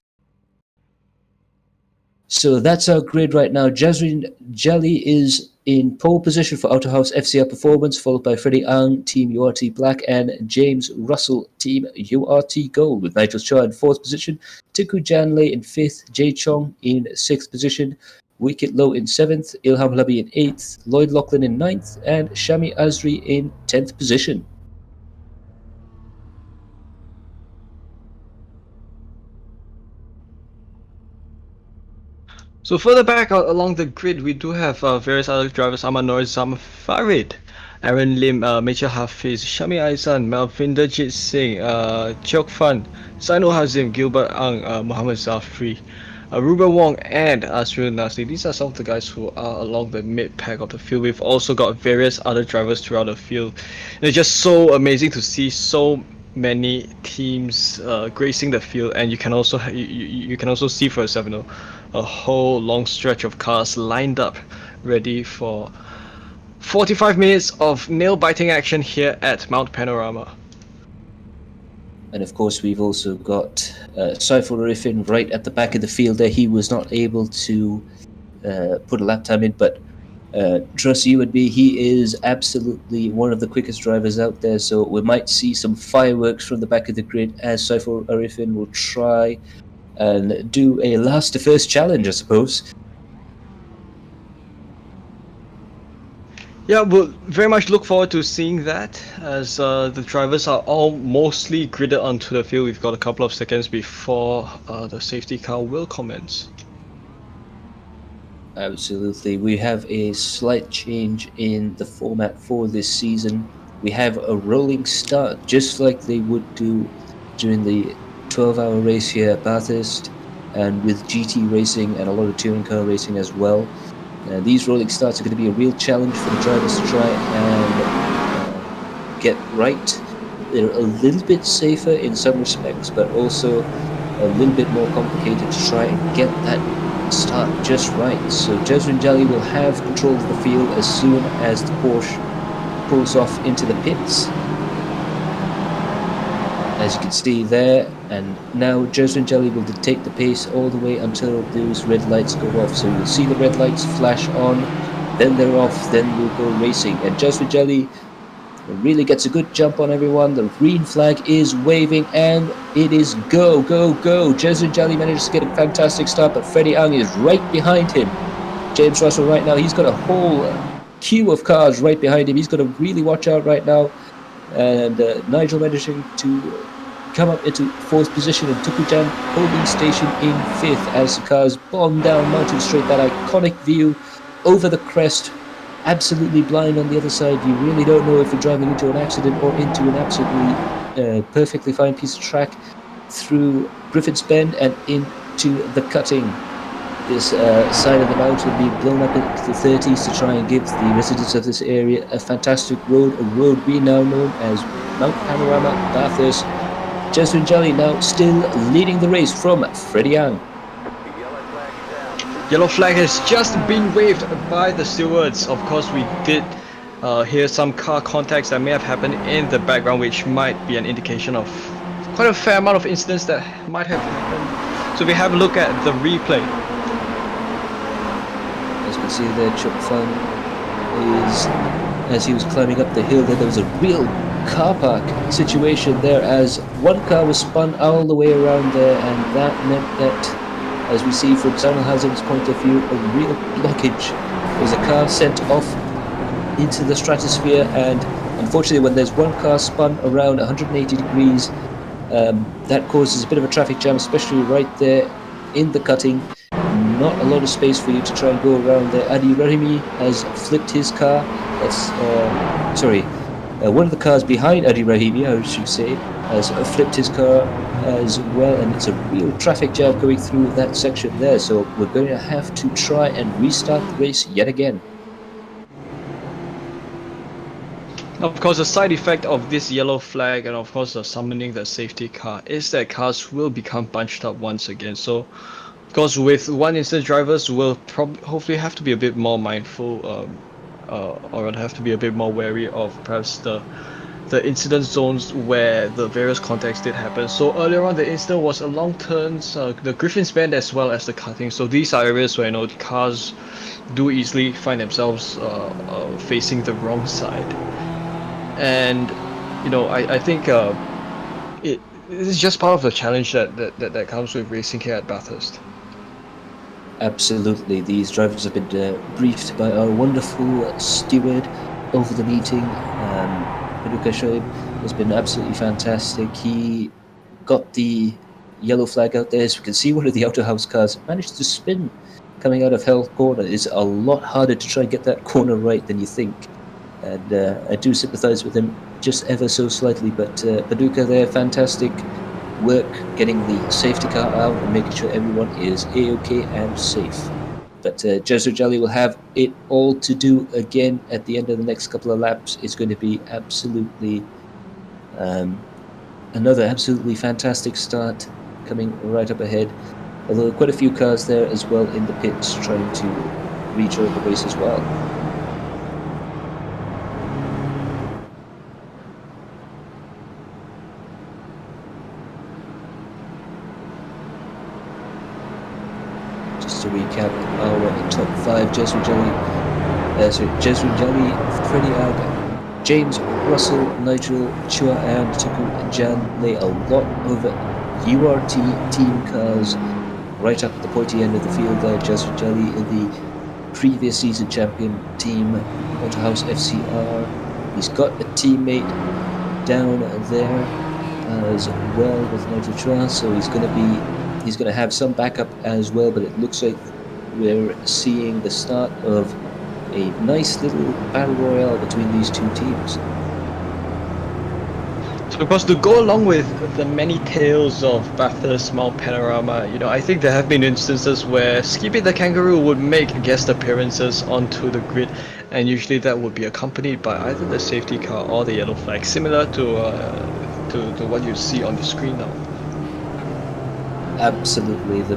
So that's our grid right now. Jezrin Jelly is in pole position for Autohouse FCR Performance, followed by Freddie Ang, Team URT Black, and James Russell, Team URT Gold, with Nigel Shaw in 4th position, Tiku Janlei in 5th, Jay Chong in 6th position, Wicket Low in 7th, Ilham Labi in 8th, Lloyd Lachlan in 9th, and Shami Azri in 10th position. So further back along the grid, we do have various other drivers: Ahmad Norizam Farid, Aaron Lim, Major Hafiz, Shami Aizan, Malvinder Jit Singh, Chok Fan, Saino Hazim, Gilbert Ang, Muhammad Zafri, Ruben Wong, and Asrul Nasri. These are some of the guys who are along the mid-pack of the field. We've also got various other drivers throughout the field. It's just so amazing to see so many teams gracing the field, and you can also you can also see for yourself, you know, a whole long stretch of cars lined up ready for 45 minutes of nail-biting action here at Mount Panorama. And of course, we've also got Saiful Arifin right at the back of the field there. He was not able to put a lap time in, but trust you and me, he is absolutely one of the quickest drivers out there. So we might see some fireworks from the back of the grid as Saiful Arifin will try and do a last to first challenge, I suppose. Yeah, we'll very much look forward to seeing that, as the drivers are all mostly gridded onto the field. We've got a couple of seconds before the safety car will commence. Absolutely. We have a slight change in the format for this season. We have a rolling start, just like they would do during the 12-hour race here at Bathurst, and with GT racing and a lot of touring car racing as well. These rolling starts are going to be a real challenge for the drivers to try and get right. They're a little bit safer in some respects, but also a little bit more complicated to try and get that start just right. So Jezrin Jelly will have control of the field as soon as the Porsche pulls off into the pits, as you can see there. And now Jezrin Jelly will take the pace all the way until those red lights go off. So you'll see the red lights flash on, then they're off, then we'll go racing. And Jezrin Jelly really gets a good jump on everyone. The green flag is waving, and it is go, go, go. Jezrin Jelly manages to get a fantastic start, but Freddie Ang is right behind him. James Russell right now, he's got a whole queue of cars right behind him. He's got to really watch out right now. And Nigel managing to come up into 4th position, and Tukujan holding station in 5th as the cars bomb down Mountain Straight. That iconic view over the crest, absolutely blind on the other side. You really don't know if you're driving into an accident or into an absolutely perfectly fine piece of track through Griffin's Bend and into the cutting. this side of the mountain being blown up into the 30s to try and give the residents of this area a fantastic road, a road we now known as Mount Panorama Bathurst. Jeswin Jelly now still leading the race from Freddie Young. Yellow flag has just been waved by the stewards. Of course, we did hear some car contacts that may have happened in the background, which might be an indication of quite a fair amount of incidents that might have happened. So we have a look at the replay. As we can see there, Chuck Fung is, as he was climbing up the hill, there was a real car park situation there as one car was spun all the way around there, and that meant that, as we see from Sanalhazan's point of view, a real blockage. There was a car sent off into the stratosphere, and unfortunately when there's one car spun around 180 degrees, that causes a bit of a traffic jam, especially right there in the cutting. Not a lot of space for you to try and go around there. Adi Rahimi has flipped his car. One of the cars behind Adi Rahimi, I should say, has flipped his car as well, and it's a real traffic jam going through that section there. So we're going to have to try and restart the race yet again. Of course, the side effect of this yellow flag and of course the summoning the safety car is that cars will become bunched up once again. So, of course, with one instance, drivers will hopefully have to be a bit more mindful, or have to be a bit more wary of perhaps the incident zones where the various contacts did happen. So earlier on, the incident was along turns, the Griffin's Bend as well as the cutting. So these are areas where the cars do easily find themselves facing the wrong side. And I think it is just part of the challenge that comes with racing here at Bathurst. Absolutely, these drivers have been briefed by our wonderful steward over the meeting. Paduka Shoaib has been absolutely fantastic. He got the yellow flag out there, so we can see one of the outer house cars managed to spin coming out of Hell Corner. It's a lot harder to try and get that corner right than you think. And I do sympathise with him just ever so slightly, but Paduka there, fantastic work getting the safety car out and making sure everyone is A-OK and safe. But Jeswin Jelly will have it all to do again at the end of the next couple of laps. It's going to be absolutely another absolutely fantastic start coming right up ahead. Although quite a few cars there as well in the pits trying to rejoin the race as well. To recap our top 5, Jeswin Jelly, Freddie Ag, James Russell, Nigel Chua and Tuku Jan lay a lot of URT team cars right up at the pointy end of the field there. Jeswin Jelly in the previous season champion team, Autohouse FCR. He's got a teammate down there as well with Nigel Chua, so he's going to have some backup as well, but it looks like we're seeing the start of a nice little battle royale between these two teams. So of course, to go along with the many tales of Bathurst Mount Panorama, I think there have been instances where Skippy the Kangaroo would make guest appearances onto the grid, and usually that would be accompanied by either the safety car or the yellow flag, similar to what you see on the screen now. Absolutely, the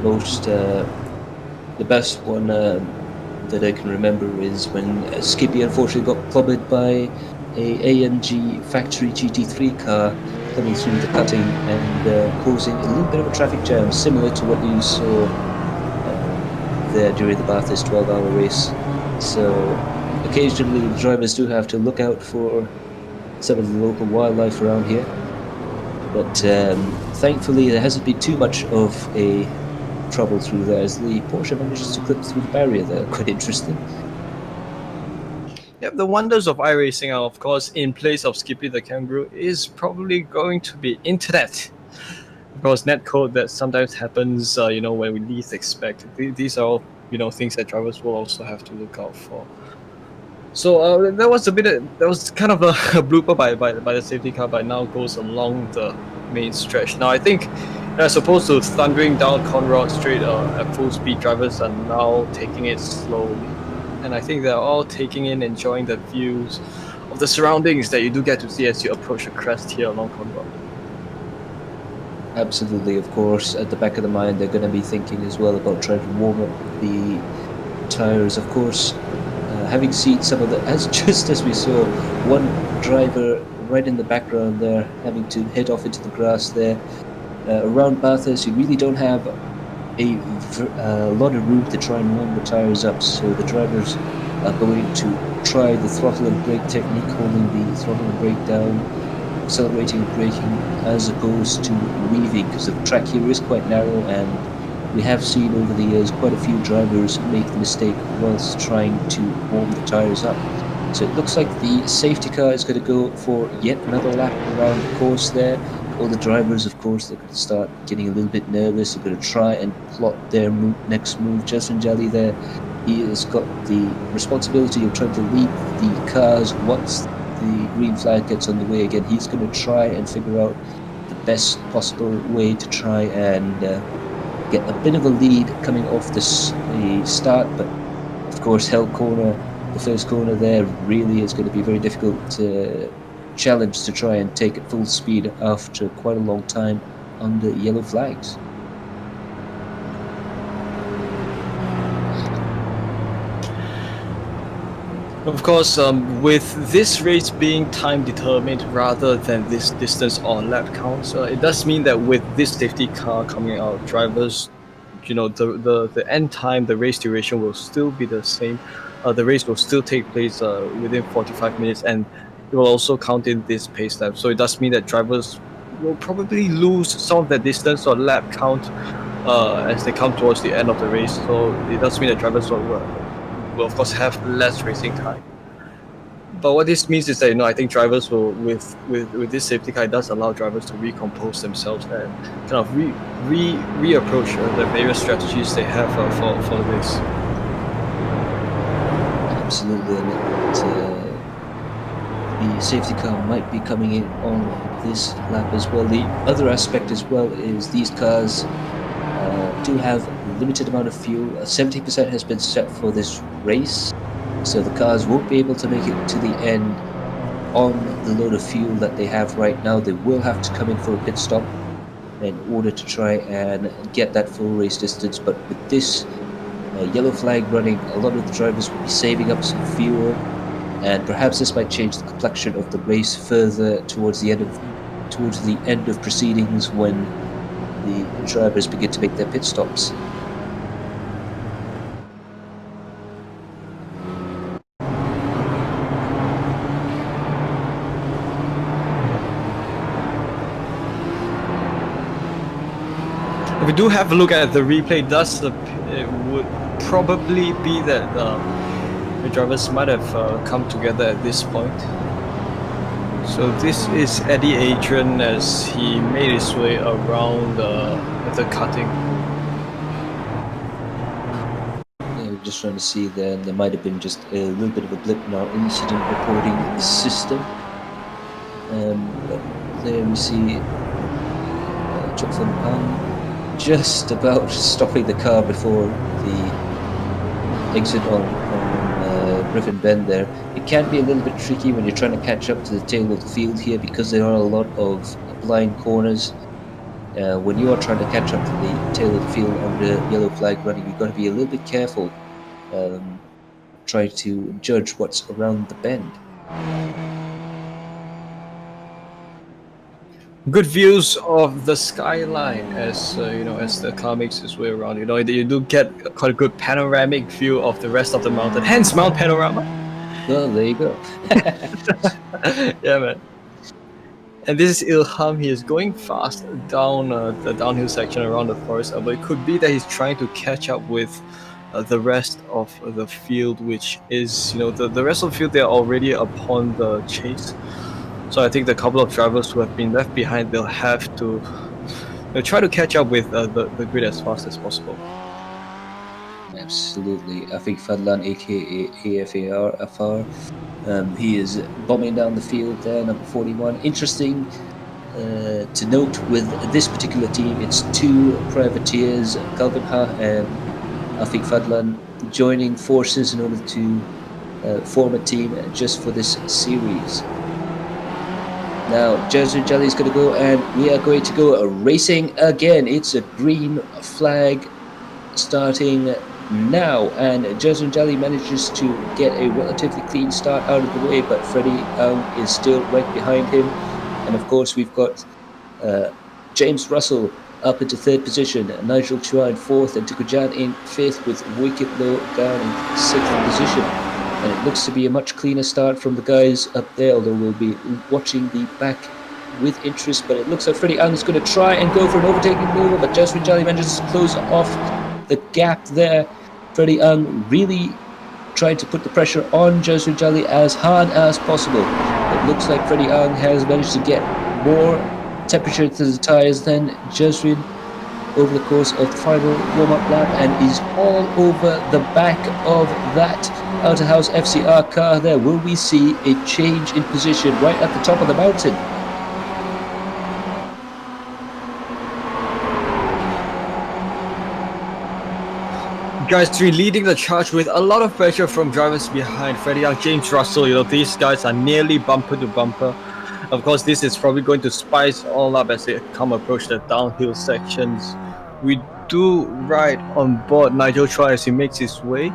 best one that I can remember is when Skippy unfortunately got clobbered by a AMG factory GT3 car coming through the cutting and causing a little bit of a traffic jam, similar to what you saw there during the Bathurst 12-hour race. So occasionally the drivers do have to look out for some of the local wildlife around here, but thankfully there hasn't been too much of a trouble through there as the Porsche manages to clip through the barrier there. Quite interesting. Yep, the wonders of iRacing are, of course, in place of Skippy the Kangaroo is probably going to be internet. Of course, netcode that sometimes happens, when we least expect. These are all, things that drivers will also have to look out for. So that was kind of a blooper by the safety car, but now goes along the main stretch. Now I think As opposed to thundering down Conrad Straight at full speed, drivers are now taking it slowly. And I think they're all taking in, enjoying the views of the surroundings that you do get to see as you approach the crest here along Conrad. Absolutely, of course. At the back of the mind, they're going to be thinking as well about trying to warm up the tires. Of course, having seen some of the, as just as we saw, one driver right in the background there having to head off into the grass there. Around Bathurst, you really don't have a lot of room to try and warm the tires up, so the drivers are going to try the throttle and brake technique, holding the throttle and brake down, accelerating and braking, as opposed to weaving, because the track here is quite narrow, and we have seen over the years quite a few drivers make the mistake whilst trying to warm the tires up. So it looks like the safety car is going to go for yet another lap around the course there. All the drivers, of course, they're going to start getting a little bit nervous. They're going to try and plot their next move. Justin Jolly there, he has got the responsibility of trying to lead the cars once the green flag gets on the way again. He's going to try and figure out the best possible way to try and get a bit of a lead coming off the start. But, of course, Hell Corner, the first corner there, really is going to be very difficult to challenge to try and take at full speed after quite a long time under yellow flags. Of course, with this race being time determined rather than this distance or lap counts, it does mean that with this safety car coming out, drivers, the end time, the race duration will still be the same. The race will still take place within 45 minutes, and it will also count in this pace lap. So it does mean that drivers will probably lose some of that distance or lap count as they come towards the end of the race. So it does mean that drivers will of course have less racing time. But what this means is that I think drivers will, with this safety car, it does allow drivers to recompose themselves and kind of reapproach the various strategies they have for the race. Absolutely, and the safety car might be coming in on this lap as well. The other aspect as well is these cars do have a limited amount of fuel. 70% has been set for this race, so the cars won't be able to make it to the end on the load of fuel that they have right now. They will have to come in for a pit stop in order to try and get that full race distance. But with this yellow flag running, a lot of the drivers will be saving up some fuel, and perhaps this might change the complexion of the race further towards the end of proceedings when the drivers begin to make their pit stops. If we do have a look at the replay, it would probably be that the drivers might have come together at this point. So this is Eddie Adrian as he made his way around the cutting. Yeah, we're just trying to see there might have been just a little bit of a blip in our incident reporting system. But there we see Chok Fun Pan just about stopping the car before the exit on Griffin Bend there. It can be a little bit tricky when you're trying to catch up to the tail of the field here, because there are a lot of blind corners. When you are trying to catch up to the tail of the field under yellow flag running, you've got to be a little bit careful trying to judge what's around the bend. Good views of the skyline as as the car makes its way around. You do get quite a good panoramic view of the rest of the mountain. Hence Mount Panorama. Well, there you go. Yeah, man. And this is Ilham. He is going fast down the downhill section around the forest, but it could be that he's trying to catch up with the rest of the field, which is the rest of the field. They are already upon the chase. So I think the couple of drivers who have been left behind, they'll have to try to catch up with the grid as fast as possible. Absolutely. Afiq Fadlan, aka AFAR, he is bombing down the field there, number 41. Interesting to note with this particular team, it's two privateers, Calvin Ha and Afik Fadlan, joining forces in order to form a team just for this series. Now, Jasmine Jolly is going to go, and we are going to go racing again. It's a green flag starting now, and Jasmine Jolly manages to get a relatively clean start out of the way, but Freddie is still right behind him. And of course, we've got James Russell up into third position, Nigel Chua in fourth, and Tukujan in fifth, with Wicket Low down in sixth position. And it looks to be a much cleaner start from the guys up there, although we'll be watching the back with interest. But it looks like Freddie Ang is going to try and go for an overtaking maneuver, but Jasmine Jolly manages to close off the gap there. Freddie Ang really tried to put the pressure on Jasmine Jolly as hard as possible. It looks like Freddie Ang has managed to get more temperature to the tyres than Jasmine over the course of the final warm-up lap, and is all over the back of that Outer House FCR car there. Will we see a change in position right at the top of the mountain? Guys 3 leading the charge with a lot of pressure from drivers behind. Freddie Young, James Russell, these guys are nearly bumper to bumper. Of course, this is probably going to spice all up as they approach the downhill sections. We do ride on board Nigel Chua as he makes his way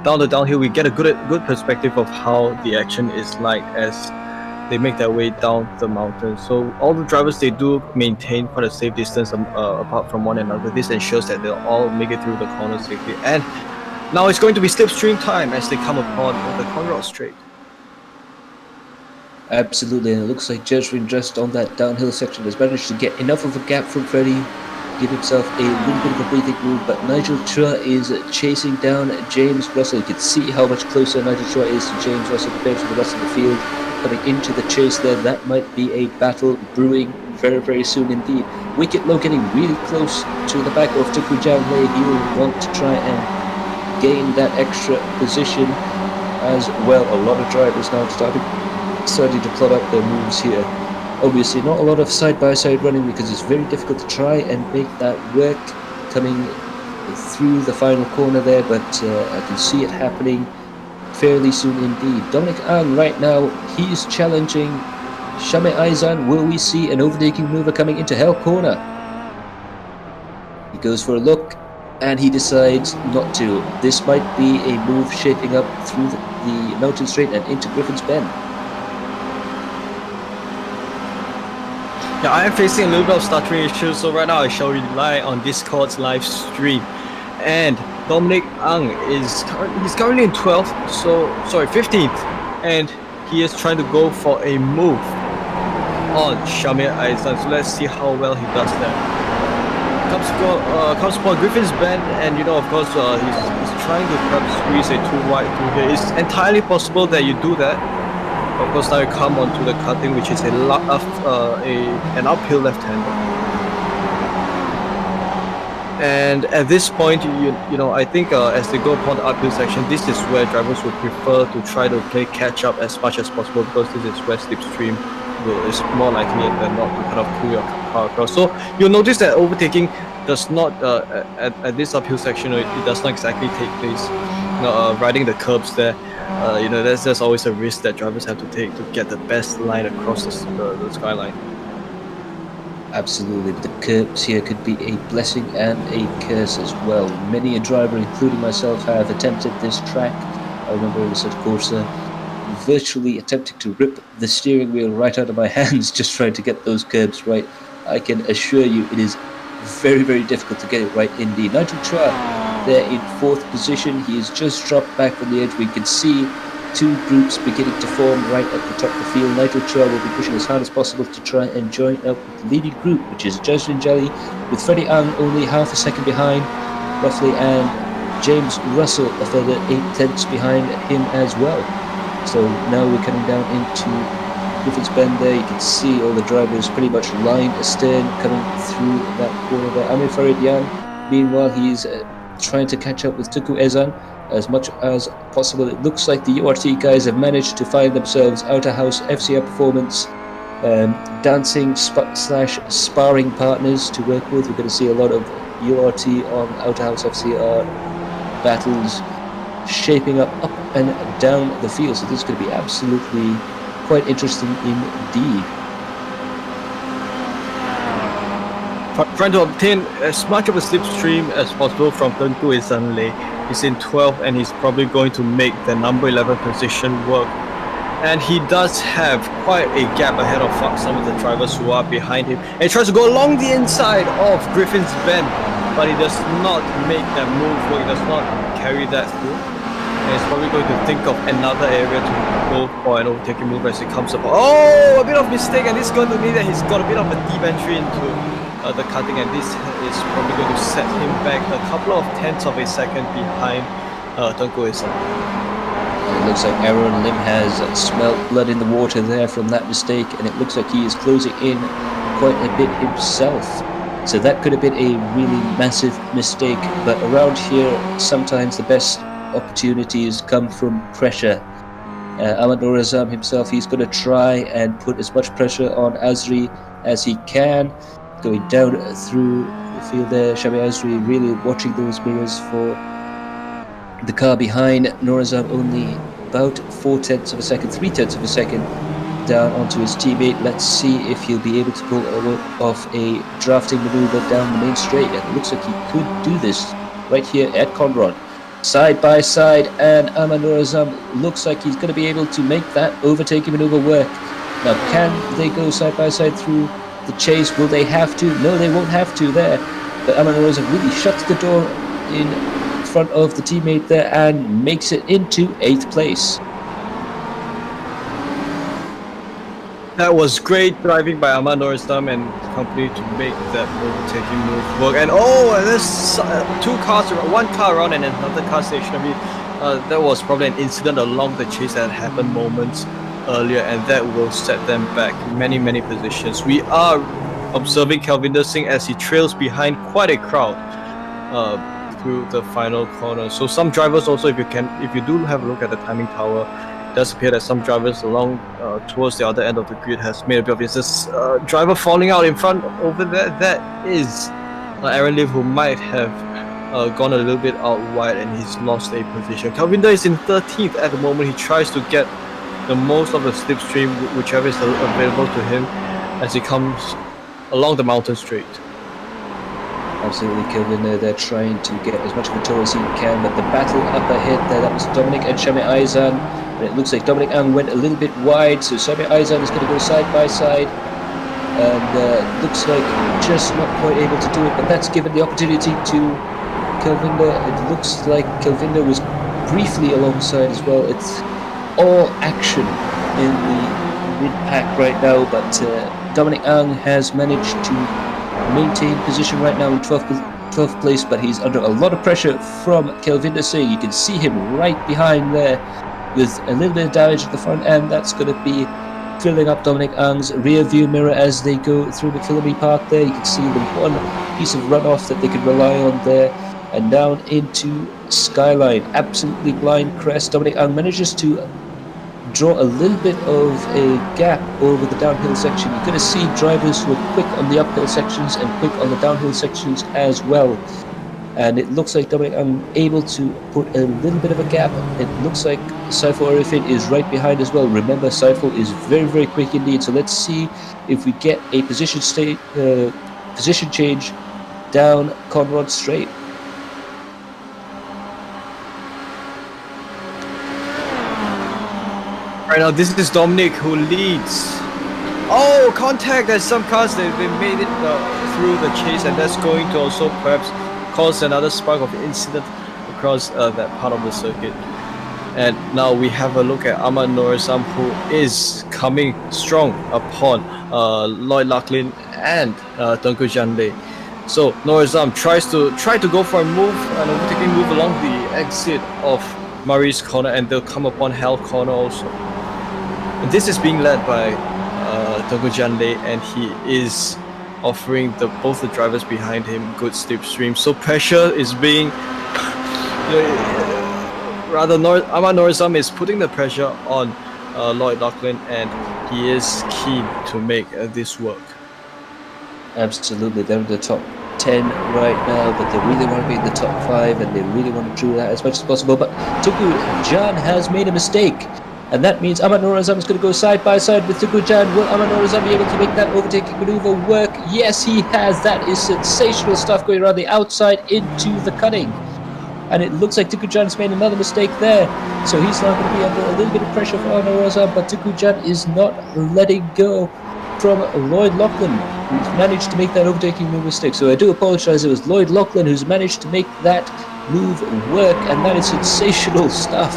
down the downhill. We get a good perspective of how the action is like as they make their way down the mountain. So all the drivers, they do maintain quite a safe distance apart from one another. This ensures that they'll all make it through the corner safely. And now it's going to be slipstream time as they come upon the Conrod Straight. Absolutely, and it looks like Jasmine, just on that downhill section, has managed to get enough of a gap from Freddie, give himself a little bit of a breathing room, but Nigel Chua is chasing down James Russell. You can see how much closer Nigel Chua is to James Russell compared to the rest of the field. Coming into the chase there, that might be a battle brewing very, very soon indeed. Wicket Low getting really close to the back of Tuku Janway. He will want to try and gain that extra position as well. A lot of drivers now starting to plot up their moves here. Obviously not a lot of side-by-side running because it's very difficult to try and make that work coming through the final corner there, but I can see it happening fairly soon indeed. Dominic Ang right now, he's challenging Shame Aizan. Will we see an overtaking mover coming into Hell Corner? He goes for a look and he decides not to. This might be a move shaping up through the mountain straight and into Griffin's Bend. Yeah, I am facing a little bit of stuttering issues, so right now I shall rely on Discord's live stream. And Dominic Ang he's currently in 15th, and he is trying to go for a move on Shamir Aizan. So let's see how well he does that. Comes upon Griffin's Bend, and of course he's trying to perhaps squeeze a too wide through here. It's entirely possible that you do that. Of course, now you come onto the cutting, which is an uphill left-hander. And at this point, I think as they go upon the uphill section, this is where drivers would prefer to try to play catch-up as much as possible, because this is where slipstream is more likely than not to kind of pull your car across. So you'll notice that overtaking does not, at this uphill section, it does not exactly take place. Riding the curbs there, there's always a risk that drivers have to take to get the best line across the skyline. Absolutely, but the curbs here could be a blessing and a curse as well. Many a driver, including myself, have attempted this track. I remember it was at Corsa, virtually attempting to rip the steering wheel right out of my hands just trying to get those curbs right. I can assure you it is very, very difficult to get it right indeed. Nigel Chua there in fourth position. He has just dropped back from the edge. We can see two groups beginning to form right at the top of the field. Nigel Chua will be pushing as hard as possible to try and join up with the leading group, which is Jasmine Jelly, with Freddie Ang only half a second behind, roughly, and James Russell a further 8/10 behind him as well. So now we're coming down into Griffin's Bend there. You can see all the drivers pretty much line astern coming through that corner there. Amir Faridian, meanwhile, he's trying to catch up with Tuku Ezan as much as possible. It looks like the URT guys have managed to find themselves Outer House FCR Performance dancing slash sparring partners to work with. We're going to see a lot of URT on Outer House FCR battles shaping up and down the field. So this is going to be absolutely quite interesting indeed. Trying to obtain as much of a slipstream as possible from turn 2 is Zanlei. He's in 12 and he's probably going to make the number 11 position work. And he does have quite a gap ahead of some of the drivers who are behind him. And he tries to go along the inside of Griffin's Bend, but he does not make that move work. He does not carry that through. And he's probably going to think of another area to go for an overtaking move as he comes up. Oh, a bit of mistake, and this is going to mean that he's got a bit of a deep entry into the cutting, and this is probably going to set him back a couple of tenths of a second behind Tunku Isan. It looks like Aaron Lim has smelt blood in the water there from that mistake, and it looks like he is closing in quite a bit himself. So that could have been a really massive mistake, but around here sometimes the best opportunities come from pressure. Ahmad Norazam himself, he's going to try and put as much pressure on Azri as he can, going down through the field there. Shami Azri really watching those mirrors for the car behind. Norazam only about 4/10 of a second, 3/10 of a second down onto his teammate. Let's see if he'll be able to pull off a drafting maneuver down the main straight, and it looks like he could do this right here at Conrod. Side by side, and Ahmad Norazam looks like he's going to be able to make that overtaking maneuver work. Now, can they go side by side through the chase? Will they have to? No, they won't have to there. But Ahmad Norazam really shuts the door in front of the teammate there and makes it into 8th place. That was great driving by Ahmad Norazam and company to make that overtaking move work. And there's two cars, one car around and another car stationary. That was probably an incident along the chase that happened moments earlier, and that will set them back many positions. We are observing Kelvinder Singh as he trails behind quite a crowd through the final corner. So some drivers also, if you do have a look at the timing tower, it does appear that some drivers along towards the other end of the grid has made a bit of this driver falling out in front over there. That is Aaron Liv, who might have gone a little bit out wide and he's lost a position. Kelvinder is in 13th at the moment. He tries to get the most of the slipstream, whichever is available to him, as he comes along the mountain straight. Absolutely, Kelvin they're trying to get as much control as he can, but the battle up ahead there, that was Dominic and Shami Aizan, and it looks like Dominic Ang went a little bit wide, so Shami Aizan is going to go side by side, and looks like just not quite able to do it, but that's given the opportunity to Kelvinder. It looks like Kelvinder was briefly alongside as well. It's all action in the mid-pack right now, but Dominic Ang has managed to maintain position right now in 12th place, but he's under a lot of pressure from Kelvinder Singh. You can see him right behind there with a little bit of damage at the front end. That's going to be filling up Dominic Ang's rear view mirror as they go through McPhillamy Park there. You can see the one piece of runoff that they can rely on there, and down into Skyline. Absolutely blind crest. Dominic Ang manages to draw a little bit of a gap over the downhill section. You're going to see drivers who are quick on the uphill sections and quick on the downhill sections as well. And it looks like Dominic Ang able to put a little bit of a gap. It looks like Saiful Arifin is right behind as well. Remember, Saiful is very quick indeed. So let's see if we get a position change down Conrod Straight. Right now, this is Dominic who leads. Oh, contact! There's some cars that they made it through the chase, and that's going to also perhaps cause another spark of incident across that part of the circuit. And now we have a look at Ahmad Norazam, who is coming strong upon Lloyd Lachlan and Tunku Jande. So Norazam tries to go for a move, an overtaking move along the exit of Murray's corner, and they'll come upon Hell corner also. And this is being led by Tunku Jande, and he is offering both the drivers behind him good slipstream. So pressure is being Ahmad Norazam is putting the pressure on Lloyd Lachlan, and he is keen to make this work. Absolutely, they're in the top 10 right now, but they really want to be in the top 5 and they really want to do that as much as possible. But Tuku Jan has made a mistake, and that means Ahmad Norazam is going to go side by side with Tuku Jan. Will Ahmad Norazam be able to make that overtaking maneuver work? Yes, he has. That is sensational stuff going around the outside into the cutting. And it looks like Tuku Jan's made another mistake there. So he's now going to be under a little bit of pressure for Ahmad Norazam, but Tuku Jan is not letting go from Lloyd Lachlan, who's managed to make that overtaking move mistake. So I do apologise, it was Lloyd Lachlan who's managed to make that move work, and that is sensational stuff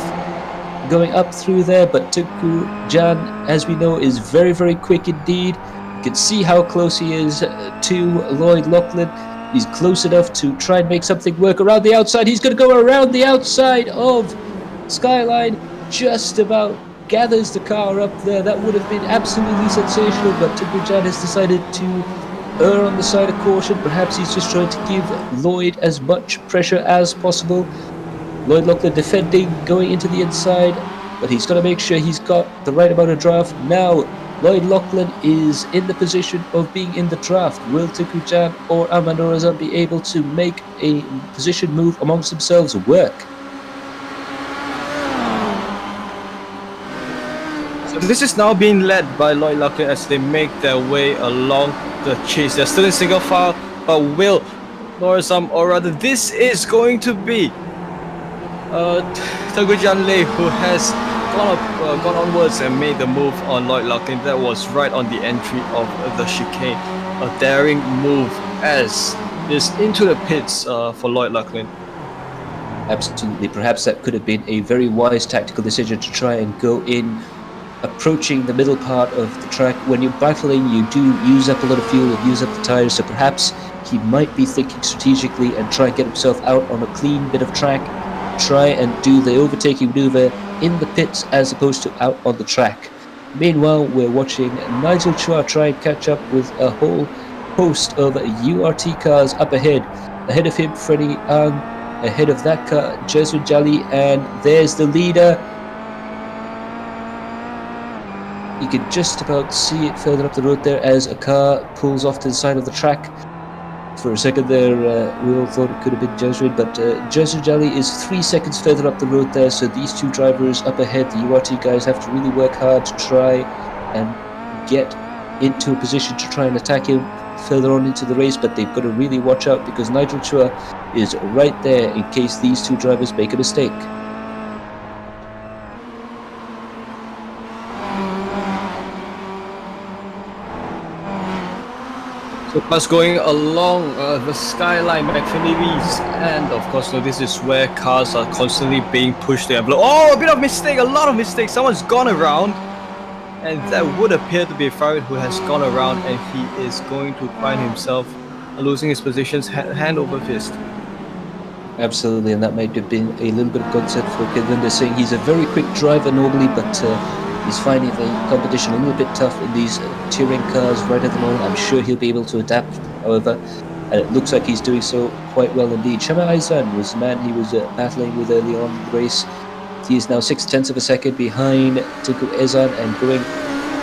going up through there. But Tuku Jan, as we know, is very, very quick indeed. You can see how close he is to Lloyd Lachlan. He's close enough to try and make something work around the outside. He's going to go around the outside of Skyline, just about gathers the car up there. That would have been absolutely sensational, but Tuku Jan has decided to err on the side of caution. Perhaps he's just trying to give Lloyd as much pressure as possible. Lloyd Lachlan defending, going into the inside, but he's got to make sure he's got the right amount of draft. Now, Lloyd Lachlan is in the position of being in the draft. Will Tuku Jan or Ahmad Norazam be able to make a position move amongst themselves work? This is now being led by Lloyd Lachlan as they make their way along the chase. They're still in single file, but Will Norazam, or rather this is going to be Tuku Jan Lei, who has gone onwards and made the move on Lloyd Lachlan. That was right on the entry of the chicane. A daring move as is into the pits for Lloyd Lachlan. Absolutely. Perhaps that could have been a very wise tactical decision to try and go in approaching the middle part of the track. When you're battling, you do use up a lot of fuel and use up the tires, so perhaps he might be thinking strategically and try and get himself out on a clean bit of track, try and do the overtaking maneuver in the pits as opposed to out on the track. Meanwhile, we're watching Nigel Chua try and catch up with a whole host of URT cars up ahead. Ahead of him, Freddie Ang. Ahead of that car, Jasmine Jali, and there's the leader. You can just about see it further up the road there as a car pulls off to the side of the track. For a second there, we all thought it could have been Jasmine, but Jasmine Jali is 3 seconds further up the road there, so these two drivers up ahead, the URT guys, have to really work hard to try and get into a position to try and attack him further on into the race, but they've got to really watch out because Nigel Chua is right there in case these two drivers make a mistake. So cars going along the Skyline McFinley's, and of course, this is where cars are constantly being pushed to the envelope. Oh, a bit of mistake, a lot of mistakes. Someone's gone around, and that would appear to be Farid who has gone around, and he is going to find himself losing his positions hand over fist. Absolutely, and that might have been a little bit of concept for Kidwinder, saying he's a very quick driver normally, but he's finding the competition a little bit tough in these touring cars right at the moment. I'm sure he'll be able to adapt, however, and it looks like he's doing so quite well indeed. Shama Aizan was the man he was battling with early on in the race. He is now 6/10 of a second behind Tuku Ezan and going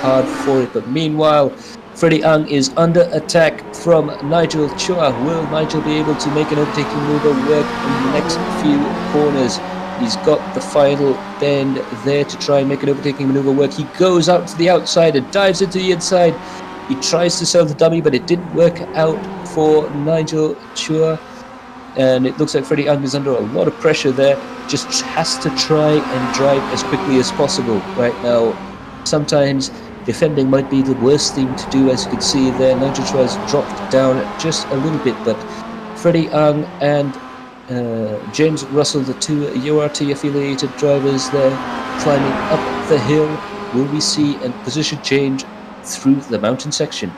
hard for it. But meanwhile, Freddie Ang is under attack from Nigel Chua. Will Nigel be able to make an overtaking move or work in the next few corners? He's got the final bend there to try and make an overtaking maneuver work. He goes out to the outside and dives into the inside. He tries to sell the dummy, but it didn't work out for Nigel Chua. And it looks like Freddie Ang is under a lot of pressure there. Just has to try and drive as quickly as possible right now. Sometimes defending might be the worst thing to do, as you can see there. Nigel Chua has dropped down just a little bit, but Freddie Ang and James Russell, the two URT affiliated drivers there, climbing up the hill. Will we see a position change through the mountain section?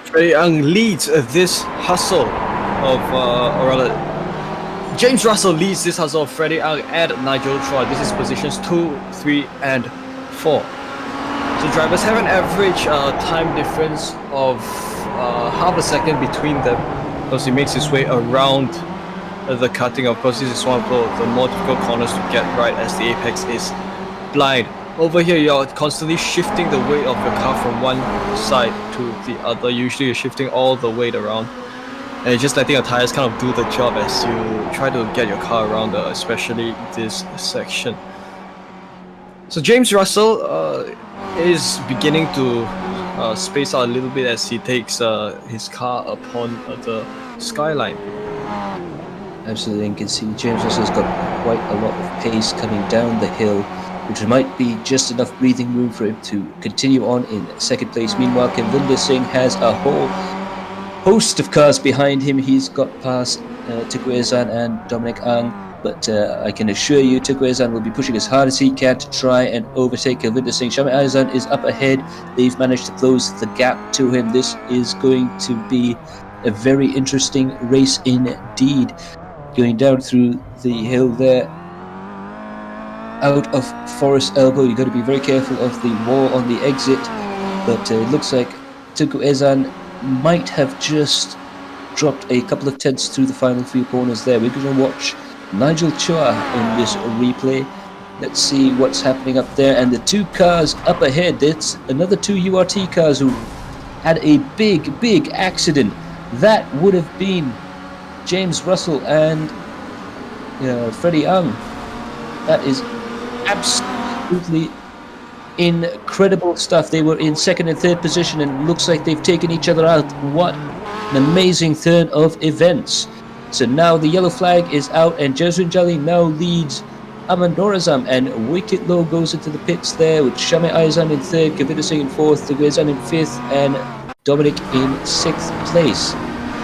Freddie Ang leads this hustle of, or rather, James Russell leads this hustle of Freddie Ang and Nigel Chua. This is positions 2, 3, and 4. So drivers have an average time difference of half a second between them because he makes his way around the cutting. Of course, this is one of the more difficult corners to get right, as the apex is blind. Over here, you're constantly shifting the weight of your car from one side to the other. Usually you're shifting all the weight around, and you're just letting your tires kind of do the job as you try to get your car around, especially this section. So James Russell is beginning to space out a little bit as he takes his car upon the skyline. Absolutely, and you can see James Russell's got quite a lot of pace coming down the hill, which might be just enough breathing room for him to continue on in second place. Meanwhile, Kavinder Singh has a whole host of cars behind him. He's got past Tiguezan and Dominic Ang, but I can assure you Tiguezan will be pushing as hard as he can to try and overtake Kavinder Singh. Shami Aizan is up ahead. They've managed to close the gap to him. This is going to be a very interesting race indeed. Going down through the hill there, out of Forest Elbow. You've got to be very careful of the wall on the exit, but it looks like Tunku Ezan might have just dropped a couple of tenths through the final few corners there. We're going to watch Nigel Chua in this replay. Let's see what's happening up there, and the two cars up ahead, it's another two URT cars who had a big accident. That would have been James Russell and Freddie Ang. That is absolutely incredible stuff. They were in second and third position, and it looks like they've taken each other out. What an amazing turn of events. So now the yellow flag is out, and Jaswin Jali now leads Amandorazam, and Wicket Low goes into the pits there with Shami Aizan in third, Kavinder Singh in fourth, Tiguezan in fifth, and Dominic in sixth place.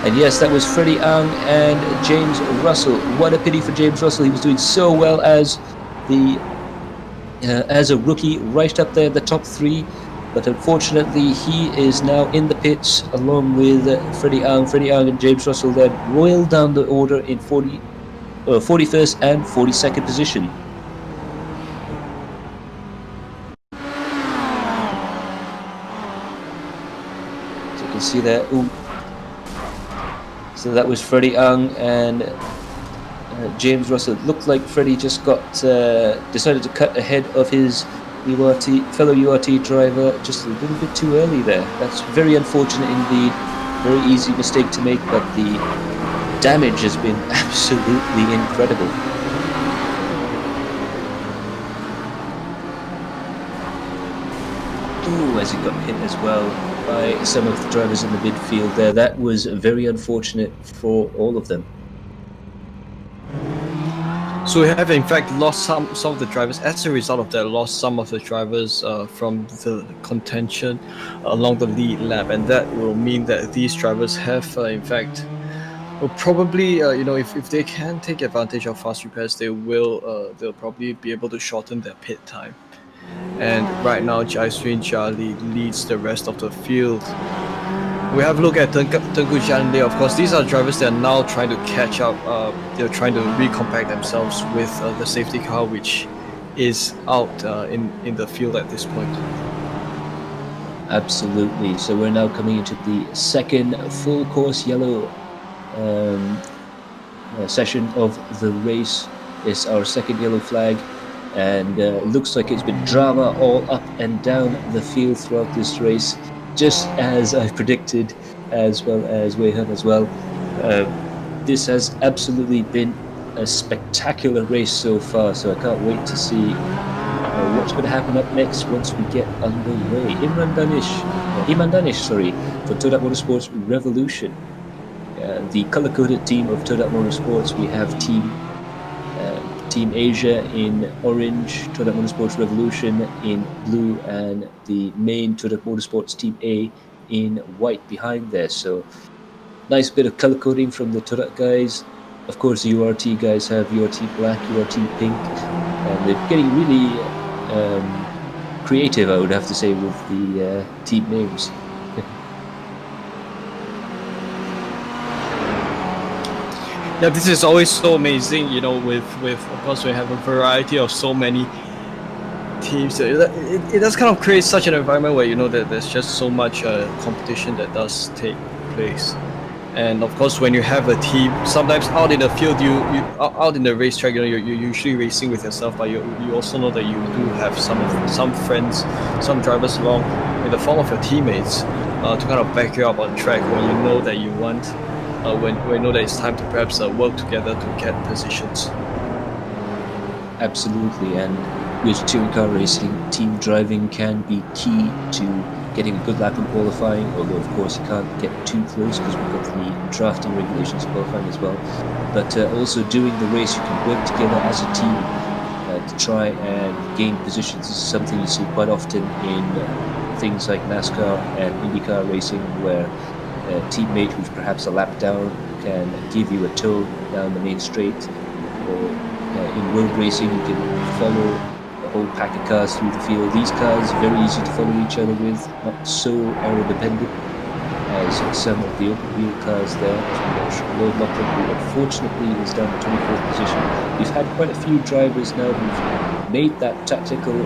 And yes, that was Freddie Ang and James Russell. What a pity for James Russell. He was doing so well as a rookie, right up there in the top three. But unfortunately, he is now in the pits along with Freddie Ang. Freddie Ang and James Russell then roil down the order in 41st and 42nd position. So you can see there. So that was Freddie Ang and James Russell. It looked like Freddie just got decided to cut ahead of his fellow URT driver just a little bit too early there. That's very unfortunate indeed. Very easy mistake to make, but the damage has been absolutely incredible. Ooh, as he got hit as well by some of the drivers in the midfield there. That was very unfortunate for all of them. So we have in fact lost some of the drivers. As a result of that, lost some of the drivers from the contention along the lead lap, and that will mean that these drivers have in fact will probably if they can take advantage of fast repairs, they'll probably be able to shorten their pit time. And right now Jaiswin Jali leads the rest of the field. We have a look at Tengku Janle. Of course, these are drivers that are now trying to catch up. They're trying to recompact themselves with the safety car, which is out in the field at this point. Absolutely. So we're now coming into the second full course yellow session of the race. It's our second yellow flag, and it looks like it's been drama all up and down the field throughout this race, just as I predicted, as well as Weihan as well. This has absolutely been a spectacular race so far, so I can't wait to see what's going to happen up next once we get underway. Iman Danish, for Todat Motorsports Revolution. The colour-coded team of Todat Motorsports, we have Team Asia in orange, Todat Motorsports Revolution in blue, and the main Todat Motorsports Team A in white behind there. So nice bit of color coding from the Todat guys. Of course, the URT guys have URT black, URT pink, and they're getting really creative, I would have to say, with the team names. Yeah, this is always so amazing, with of course we have a variety of so many teams. It does kind of create such an environment where that there's just so much competition that does take place. And of course, when you have a team, sometimes out in the field, out in the racetrack, you're usually racing with yourself, but you also know that you do have some friends, some drivers along in the form of your teammates to kind of back you up on track when you know that you want, when you know that it's time to perhaps work together to get positions. Absolutely, and with touring car racing, team driving can be key to getting a good lap in qualifying, although of course you can't get too close because we've got the drafting regulations of qualifying as well. But also during the race you can work together as a team to try and gain positions. This is something you see quite often in things like NASCAR and IndyCar racing, where a teammate who's perhaps a lap down can give you a tow down the main straight, or in road racing you can follow a whole pack of cars through the field. These cars are very easy to follow each other with, not so aero-dependent as some of the open wheel cars there. Lloyd Lockwood, who unfortunately is down to 24th position. We've had quite a few drivers now who've made that tactical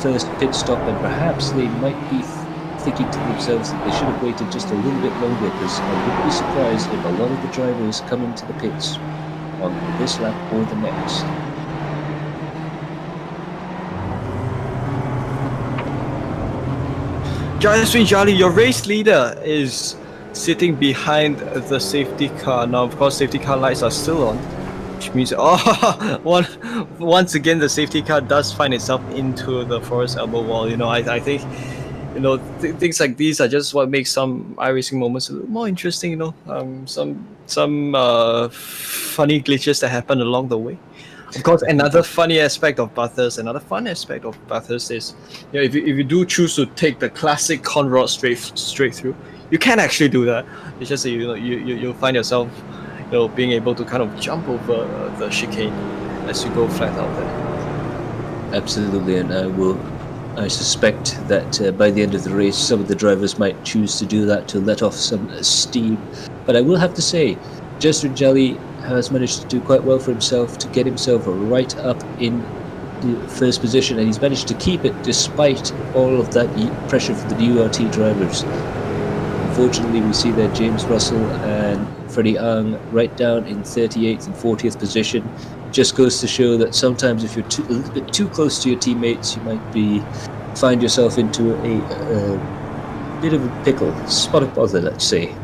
first pit stop, and perhaps they might be thinking to themselves that they should have waited just a little bit longer, because I wouldn't be surprised if a lot of the drivers come into the pits on this lap or the next. Jolly, your race leader is sitting behind the safety car. Now, of course, safety car lights are still on, which means once again the safety car does find itself into the forest elbow wall. I think things like these are just what makes some iRacing moments a little more interesting. Some funny glitches that happen along the way. Of course, another fun aspect of Bathurst is, if you do choose to take the classic Conrod straight through, you can actually do that. It's just that you'll find yourself being able to kind of jump over the chicane as you go flat out there. Absolutely, and I suspect that by the end of the race, some of the drivers might choose to do that to let off some steam. But I will have to say, Jester Jelly has managed to do quite well for himself to get himself right up in the first position, and he's managed to keep it despite all of that pressure from the URT drivers. Unfortunately, we see there James Russell and Freddie Ang right down in 38th and 40th position. Just goes to show that sometimes if you're a little bit too close to your teammates, you might find yourself into a bit of a pickle, spot of bother, let's say.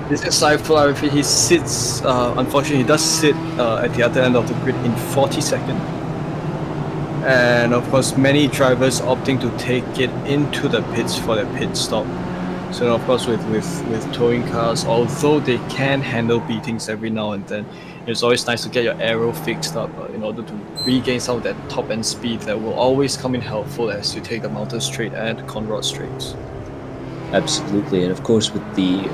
This is Saiful. He sits, unfortunately, he does sit at the other end of the grid in 42nd. And of course, many drivers opting to take it into the pits for their pit stop. So of course, with towing cars, although they can handle beatings every now and then, it's always nice to get your aero fixed up in order to regain some of that top end speed that will always come in helpful as you take the Mountain Straight and Conrod Straights. Absolutely, and of course with the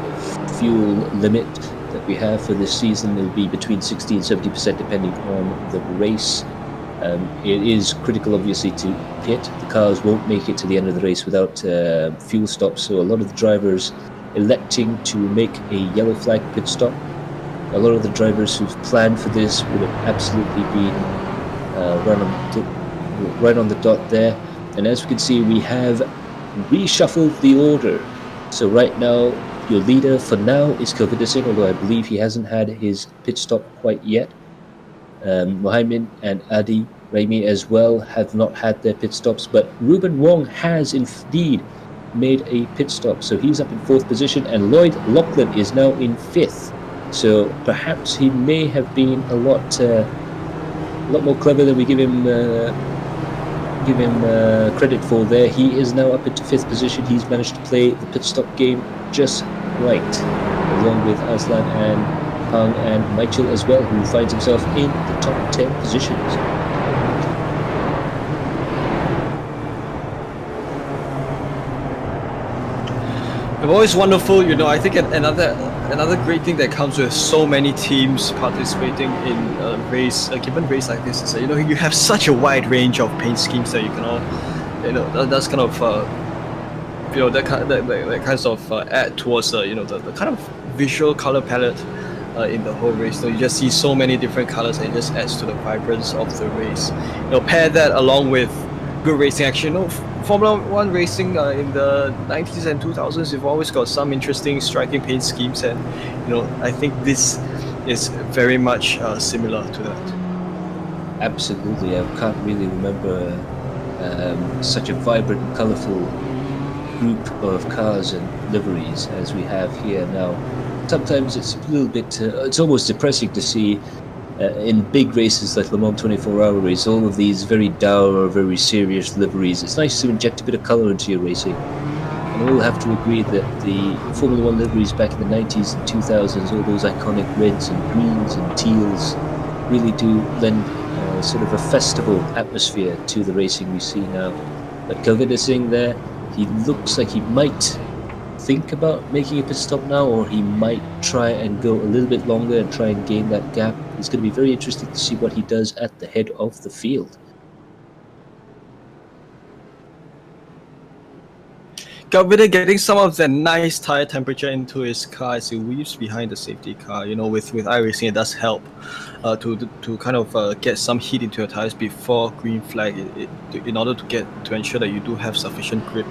fuel limit that we have for this season, it will be between 60 and 70% depending on the race. It is critical obviously to pit. The cars won't make it to the end of the race without fuel stops, so a lot of the drivers electing to make a yellow flag pit stop. A lot of the drivers who've planned for this would have absolutely been right on the dot there. And as we can see, we have reshuffled the order. So right now, your leader for now is Kilvin Singh, although I believe he hasn't had his pit stop quite yet. Mohamed and Adi Raimi as well have not had their pit stops, but Ruben Wong has indeed made a pit stop, so he's up in 4th position, and Lloyd Lachlan is now in 5th. So perhaps he may have been a lot more clever than we give him credit for there. He is now up into 5th position. He's managed to play the pit stop game just right, along with Aslan and Pang and Michael as well, who finds himself in the top 10 positions. Always wonderful, I think another great thing that comes with so many teams participating in a given race like this is that, you have such a wide range of paint schemes that you can all, that's kind of, that kinds of add towards, the kind of visual color palette in the whole race. So you just see so many different colors, and it just adds to the vibrance of the race. Pair that along with good racing action. Formula One racing in the 90s and 2000s, you've always got some interesting striking paint schemes, and I think this is very much similar to that. Absolutely, I can't really remember such a vibrant and colourful group of cars and liveries as we have here now. Sometimes it's a little bit, it's almost depressing to see in big races like Le Mans 24-hour race, all of these very dour, very serious liveries. It's nice to inject a bit of colour into your racing. And I will have to agree that the Formula One liveries back in the 90s and 2000s, all those iconic reds and greens and teals, really do lend sort of a festival atmosphere to the racing we see now. But Kelvin Singh there, he looks like he might think about making a pit stop now, or he might try and go a little bit longer and try and gain that gap. It's going to be very interesting to see what he does at the head of the field. Gavita getting some of that nice tire temperature into his car as he weaves behind the safety car. With iRacing, it does help to kind of get some heat into your tires before green flag, in order to ensure that you do have sufficient grip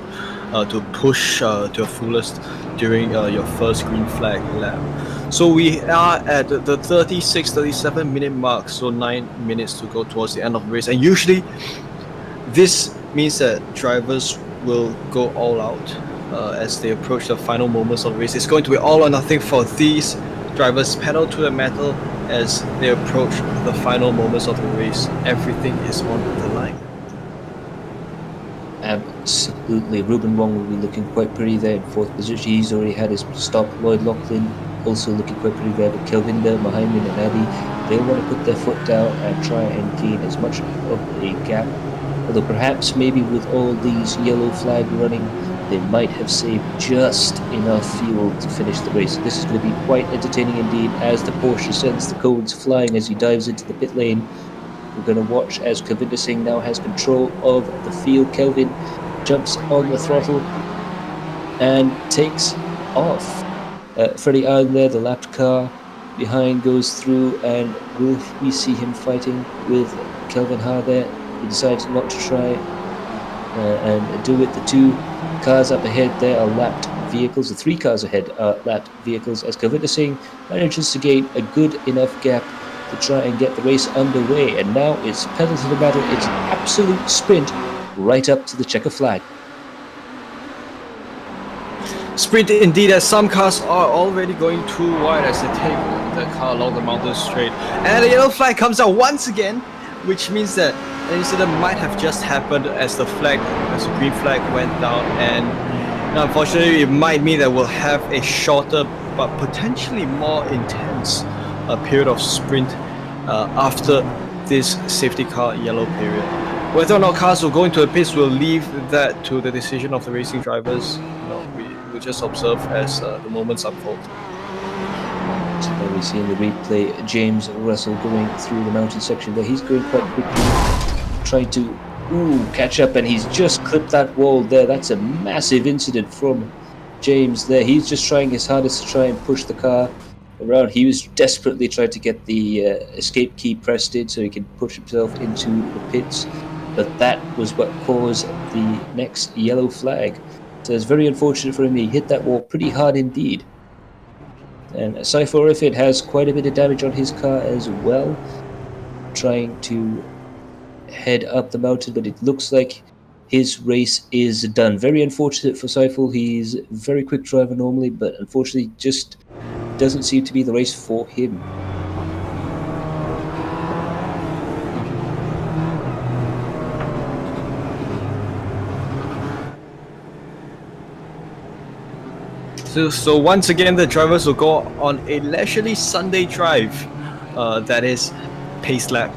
to push to your fullest during your first green flag lap. So we are at the 36-37 minute mark, so 9 minutes to go towards the end of the race, and usually this means that drivers will go all out as they approach the final moments of the race. It's going to be all or nothing for these drivers, pedal to the metal as they approach the final moments of the race. Everything is on the line. Absolutely. Ruben Wong will be looking quite pretty there in fourth position. He's already had his stop. Lloyd Loughlin also looking quite pretty there, but Kelvinder, Mohammed and Adi, they'll want to put their foot down and try and gain as much of a gap. Although perhaps maybe with all these yellow flag running, they might have saved just enough fuel to finish the race. This is going to be quite entertaining indeed as the Porsche sends the cones flying as he dives into the pit lane. We're going to watch as Kelvin Singh now has control of the field. Kelvin jumps on the throttle and takes off. Freddie Allen there, the lapped car behind, goes through, and will we see him fighting with Kelvin Ha there? He decides not to try and do it. The two cars up ahead there are lapped vehicles. The three cars ahead are lapped vehicles as Kelvin Singh manages to gain a good enough gap to try and get the race underway. And now it's pedal to the metal. It's an absolute sprint right up to the checker flag. Sprint indeed, as some cars are already going too wide as they take the car along the mountain straight. And the yellow flag comes out once again, which means that an incident might have just happened as the green flag went down, and unfortunately it might mean that we'll have a shorter but potentially more intense period of sprint after this safety car yellow period. Whether or not cars will go into the pits, we'll leave that to the decision of the racing drivers. We'll just observe as the moments unfold. So there we see in the replay James Russell going through the mountain section there. He's going quite quickly, trying to catch up, and he's just clipped that wall there. That's a massive incident from James there. He's just trying his hardest to try and push the car around. He was desperately trying to get the escape key pressed in so he can push himself into the pits, but that was what caused the next yellow flag. So it's very unfortunate for him. He hit that wall pretty hard indeed. And Cypherifid has quite a bit of damage on his car as well, trying to head up the mountain, but it looks like his race is done. Very unfortunate for Cypher. He's a very quick driver normally, but unfortunately just doesn't seem to be the race for him. So once again, the drivers will go on a leisurely Sunday drive, that is pace lap,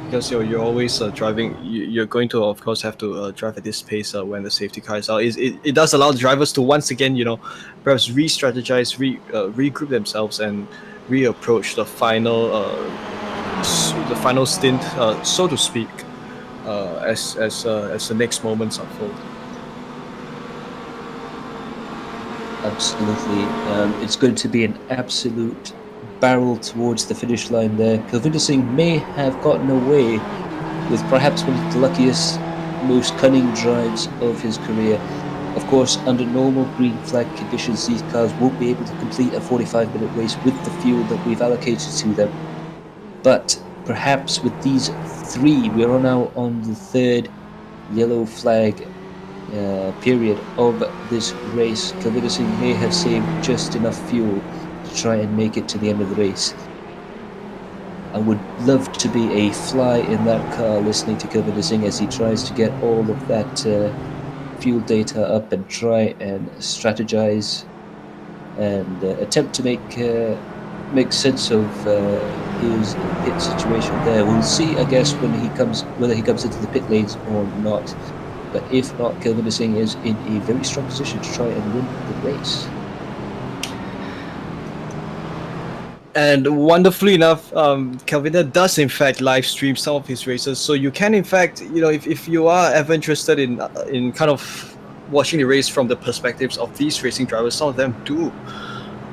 because you're always driving. You're going to, of course, have to drive at this pace when the safety car is out. It does allow the drivers to once again, perhaps re-strategize, regroup themselves, and reapproach the final stint, so to speak, as the next moments unfold. Absolutely. It's going to be an absolute barrel towards the finish line there. Kelvin Singh may have gotten away with perhaps one of the luckiest most cunning drives of his career. Of course, under normal green flag conditions, these cars won't be able to complete a 45-minute race with the fuel that we've allocated to them. But perhaps with these three, we are now on the third yellow flag period of this race. Kelvin Singh may have saved just enough fuel to try and make it to the end of the race. I would love to be a fly in that car listening to Kelvin Singh as he tries to get all of that fuel data up and try and strategize and attempt to make sense of his pit situation there. We'll see, I guess, whether he comes into the pit lanes or not. But if not, Kelvin Singh is in a very strong position to try and win the race. And wonderfully enough, Kelvin does in fact live stream some of his races. So you can in fact, if you are ever interested in kind of watching the race from the perspectives of these racing drivers, some of them do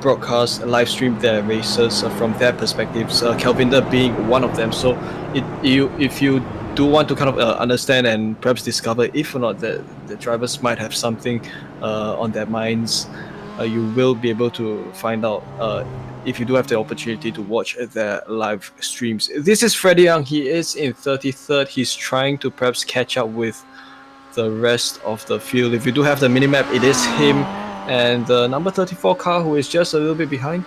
broadcast and live stream their races from their perspectives. Kelvin being one of them. So if you do want to kind of understand and perhaps discover if or not the drivers might have something on their minds, you will be able to find out if you do have the opportunity to watch their live streams. This is Freddie Young. He is in 33rd. He's trying to perhaps catch up with the rest of the field. If you do have the minimap, it is him and the number 34 car who is just a little bit behind.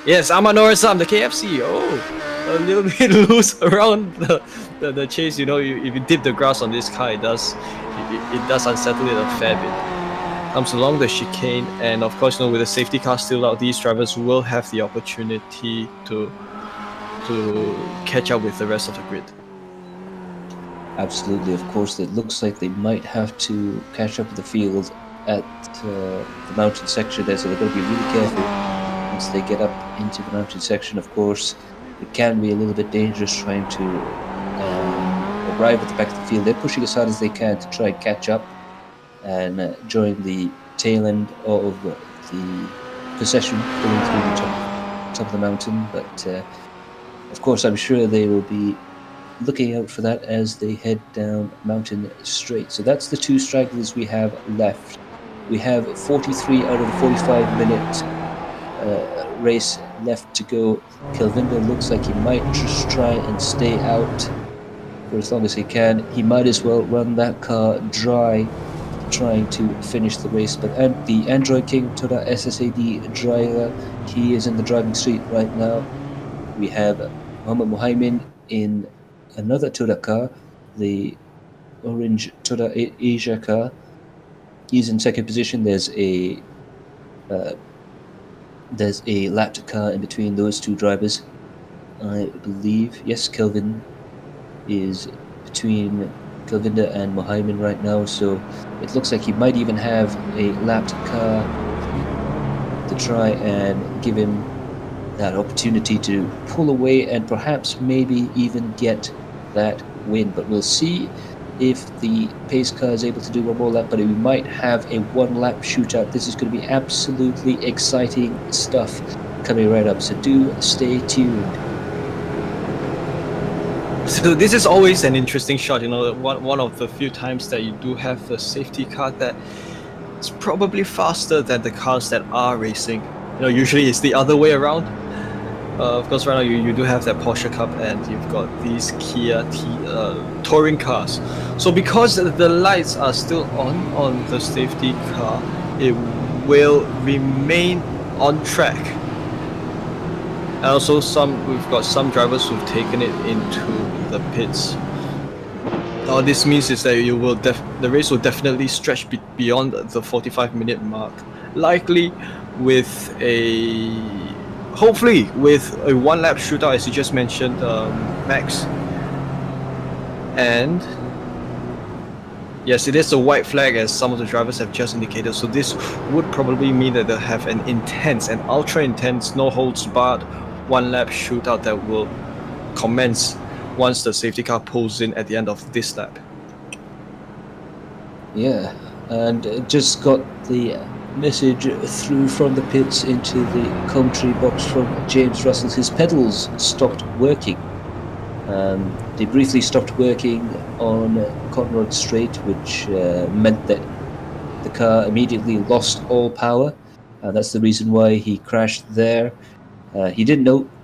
Yes, Amanor Sam, the KFC. Oh, a little bit loose around the chase. If you dip the grass on this car, it does unsettle it a fair bit. Comes along the chicane, and of course, with the safety car still out, these drivers will have the opportunity to catch up with the rest of the grid. Absolutely, of course, it looks like they might have to catch up with the field at the mountain section there, so they've got to be really careful once they get up into the mountain section. Of course, it can be a little bit dangerous trying to arrive at the back of the field. They're pushing as hard as they can to try and catch up and join the tail end of the procession going through the top of the mountain. But of course, I'm sure they will be looking out for that as they head down Mountain Straight. So that's the two stragglers we have left. We have 43 out of the 45-minute race left to go. Kelvinder looks like he might just try and stay out for as long as he can. He might as well run that car dry trying to finish the race. But the Android King Toda SSAD driver, he is in the driving street right now. We have Muhammad Muhaimin in another Toda car, the orange Toda Asia car. He's in second position. There's a lapped car in between those two drivers, I believe. Yes, Kelvin is between Kelvinder and Muhaimin right now, so it looks like he might even have a lapped car to try and give him that opportunity to pull away and perhaps maybe even get that win. But we'll see if the pace car is able to do one more lap, but we might have a one-lap shootout. This is going to be absolutely exciting stuff coming right up, so do stay tuned. So this is always an interesting shot, one of the few times that you do have a safety car that is probably faster than the cars that are racing. Usually it's the other way around. Of course, right now you do have that Porsche Cup and you've got these Kia touring cars. So because the lights are still on the safety car, it will remain on track. And also we've got some drivers who've taken it into the pits. All this means is that the race will definitely stretch beyond the 45-minute mark, likely hopefully with a one-lap shootout, as you just mentioned, Max. And yes, it is a white flag, as some of the drivers have just indicated. So this would probably mean that they'll have an ultra intense, no holds barred one-lap shootout that will commence once the safety car pulls in at the end of this lap. Yeah, and just got the message through from the pits into the commentary box from James Russell. His pedals stopped working. They briefly stopped working on Cotton Rod Straight, which meant that the car immediately lost all power. That's the reason why he crashed there. He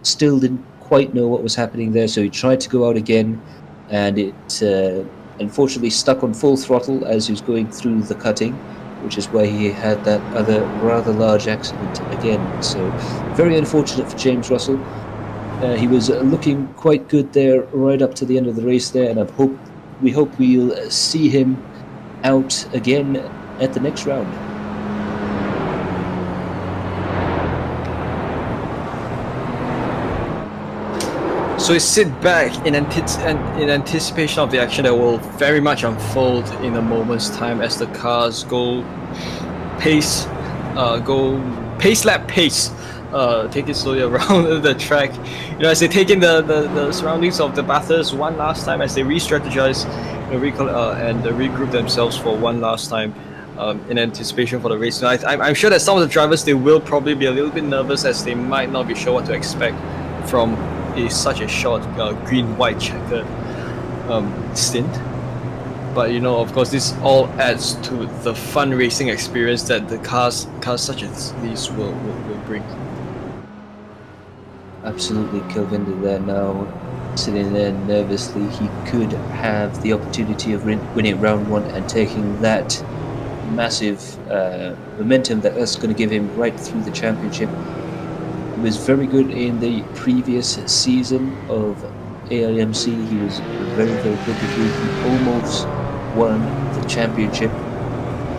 still didn't quite know what was happening there, so he tried to go out again, and it unfortunately stuck on full throttle as he was going through the cutting, which is why he had that other rather large accident again. So very unfortunate for James Russell. He was looking quite good there right up to the end of the race there, and we hope we'll see him out again at the next round. So we sit back in anticipation of the action that will very much unfold in a moment's time as the cars go pace lap pace, take it slowly around the track. As they take in the surroundings of the Bathurst one last time, as they re-strategize, and regroup themselves for one last time. In anticipation for the race. I'm sure that some of the drivers, they will probably be a little bit nervous as they might not be sure what to expect from such a short green-white checkered stint. But of course, this all adds to the fun racing experience that the cars such as these will bring. Absolutely, Kelvinder there now sitting there nervously. He could have the opportunity of winning round one and taking that massive momentum that's going to give him right through the championship. He was very good in the previous season of AIMC. He was very, very good. He almost won the championship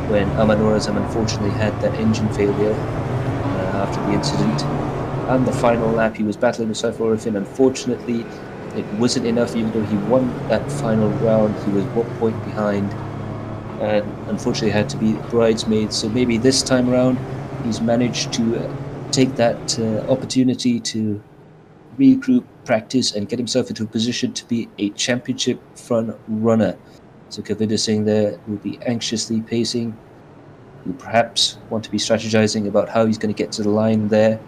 when Amanur Azam unfortunately had that engine failure after the incident. And the final lap, he was battling with Saifur Arifin. Unfortunately, it wasn't enough. Even though he won that final round, he was 1 point behind, and unfortunately had to be bridesmaid. So maybe this time around, he's managed to take that opportunity to regroup, practice, and get himself into a position to be a championship front runner. So Kelvinder Singh there will be anxiously pacing. He'll perhaps want to be strategizing about how he's going to get to the line there.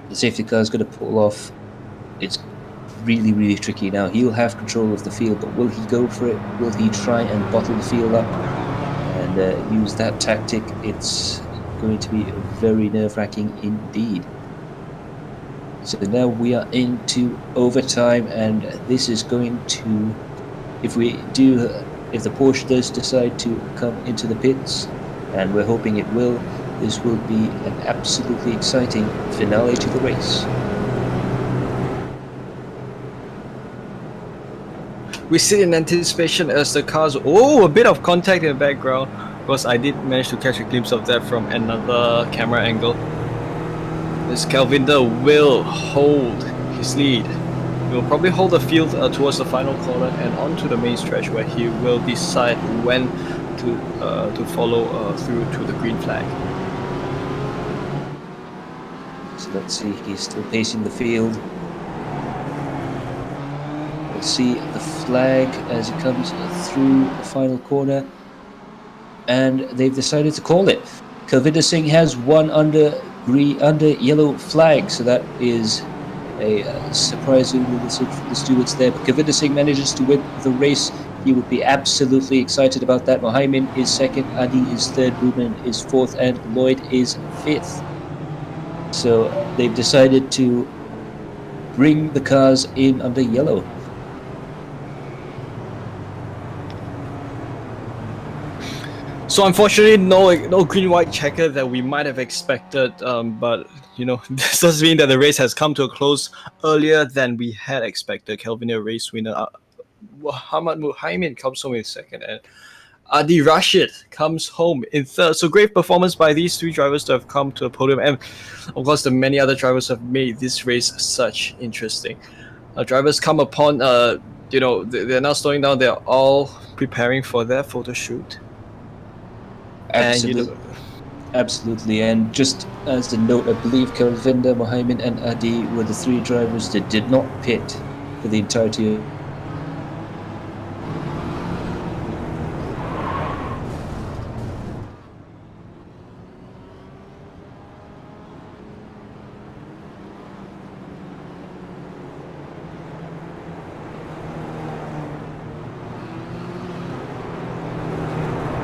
The safety car is going to pull off. It's really, really tricky now. He'll have control of the field, but will he go for it? Will he try and bottle the field up and use that tactic? It's going to be very nerve-wracking indeed. So now we are into overtime, and this is going to, if the Porsche does decide to come into the pits, and we're hoping it will, this will be an absolutely exciting finale to the race. We sit in anticipation as the cars. Oh, a bit of contact in the background. Because I did manage to catch a glimpse of that from another camera angle. As Kelvinder will hold his lead. He will probably hold the field towards the final corner and onto the main stretch, where he will decide when to follow through to the green flag. So let's see, he's still pacing the field. We'll see the flag as it comes through the final corner, and they've decided to call it. Kelvinder Singh has won under yellow flag, so that is a surprising decision for the stewards there. But Kelvinder Singh manages to win the race. He would be absolutely excited about that. Mohaimin is second, Adi is third, Ruben is fourth, and Lloyd is fifth. So they've decided to bring the cars in under yellow. So unfortunately, no green-white checker that we might have expected. But this does mean that the race has come to a close earlier than we had expected. Kelvinder, race winner, Muhammad Muhaimin comes home in second, and Adi Rashid comes home in third. So great performance by these three drivers to have come to a podium, and of course the many other drivers have made this race such interesting. Drivers come upon, they're now slowing down. They're all preparing for their photo shoot. Absolutely, and just as a note, I believe Kelvinder, Mohaimin, and Adi were the three drivers that did not pit for the entirety of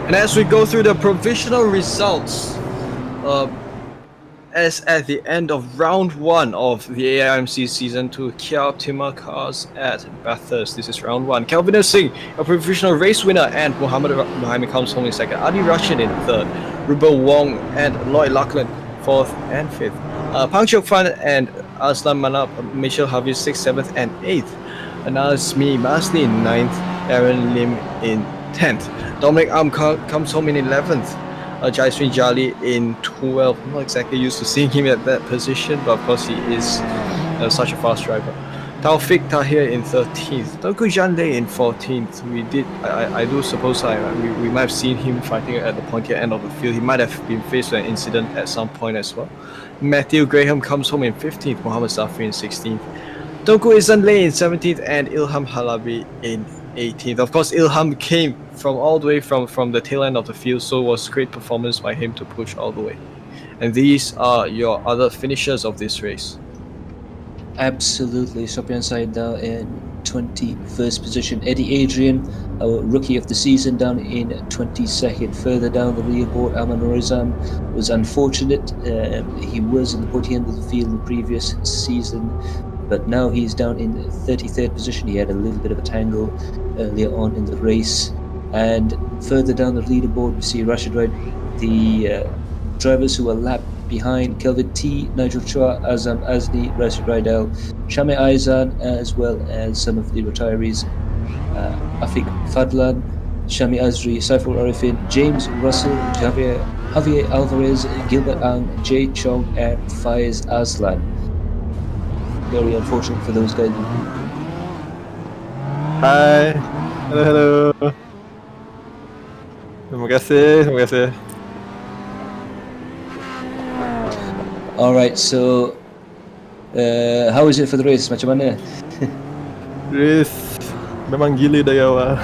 And as we go through the provisional results, as at the end of round 1 of the AIMC Season 2 Kia Optima cars at Bathurst. This is round 1. Kelvin Singh, a provisional race winner, and Mohammed comes home in second. Adi Russian in third. Rubel Wong and Lloyd Lachlan fourth and fifth. Pang Chok Fan and Aslan Manap, Michelle Harvey 6th, 7th, and 8th. Nazmi Masli in 9th. Aaron Lim in 10th. Dominic comes home in 11th. Jaiswin Jali in 12th. I'm not exactly used to seeing him at that position, but of course he is such a fast driver. Taufik Tahir in 13th. Tengku Janle in 14th. I do suppose we might have seen him fighting at the pointier end of the field. He might have been faced with an incident at some point as well. Matthew Graham comes home in 15th. Muhammad Safri in 16th. Tengku Izanle in 17th and Ilham Halabi in 18th. Of course, Ilham came from all the way from the tail end of the field, so it was great performance by him to push all the way. And these are your other finishers of this race. Absolutely. Sopian Saidal in 21st position. Eddie Adrian, our rookie of the season, down in 22nd. Further down the leaderboard, Aman Rizam was unfortunate. He was in the pointy end of the field in the previous season, but now he's down in 33rd position. He had a little bit of a tangle earlier on in the race. And further down the leaderboard, we see Rashid Ride, the drivers who are lapped behind: Kelvin T, Nigel Chua, Azam Azli, Rashid Raidel, Shame Aizan, as well as some of the retirees: Afiq Fadlan, Shami Azri, Saiful Arifin, James Russell, Javier Alvarez, Gilbert Ang, Jay Chong, and Faiz Aslan. Very unfortunate for those guys. Hai. Hello. Terima kasih. Alright, so how is it for the race? Macam mana? Race memang gila dari awal.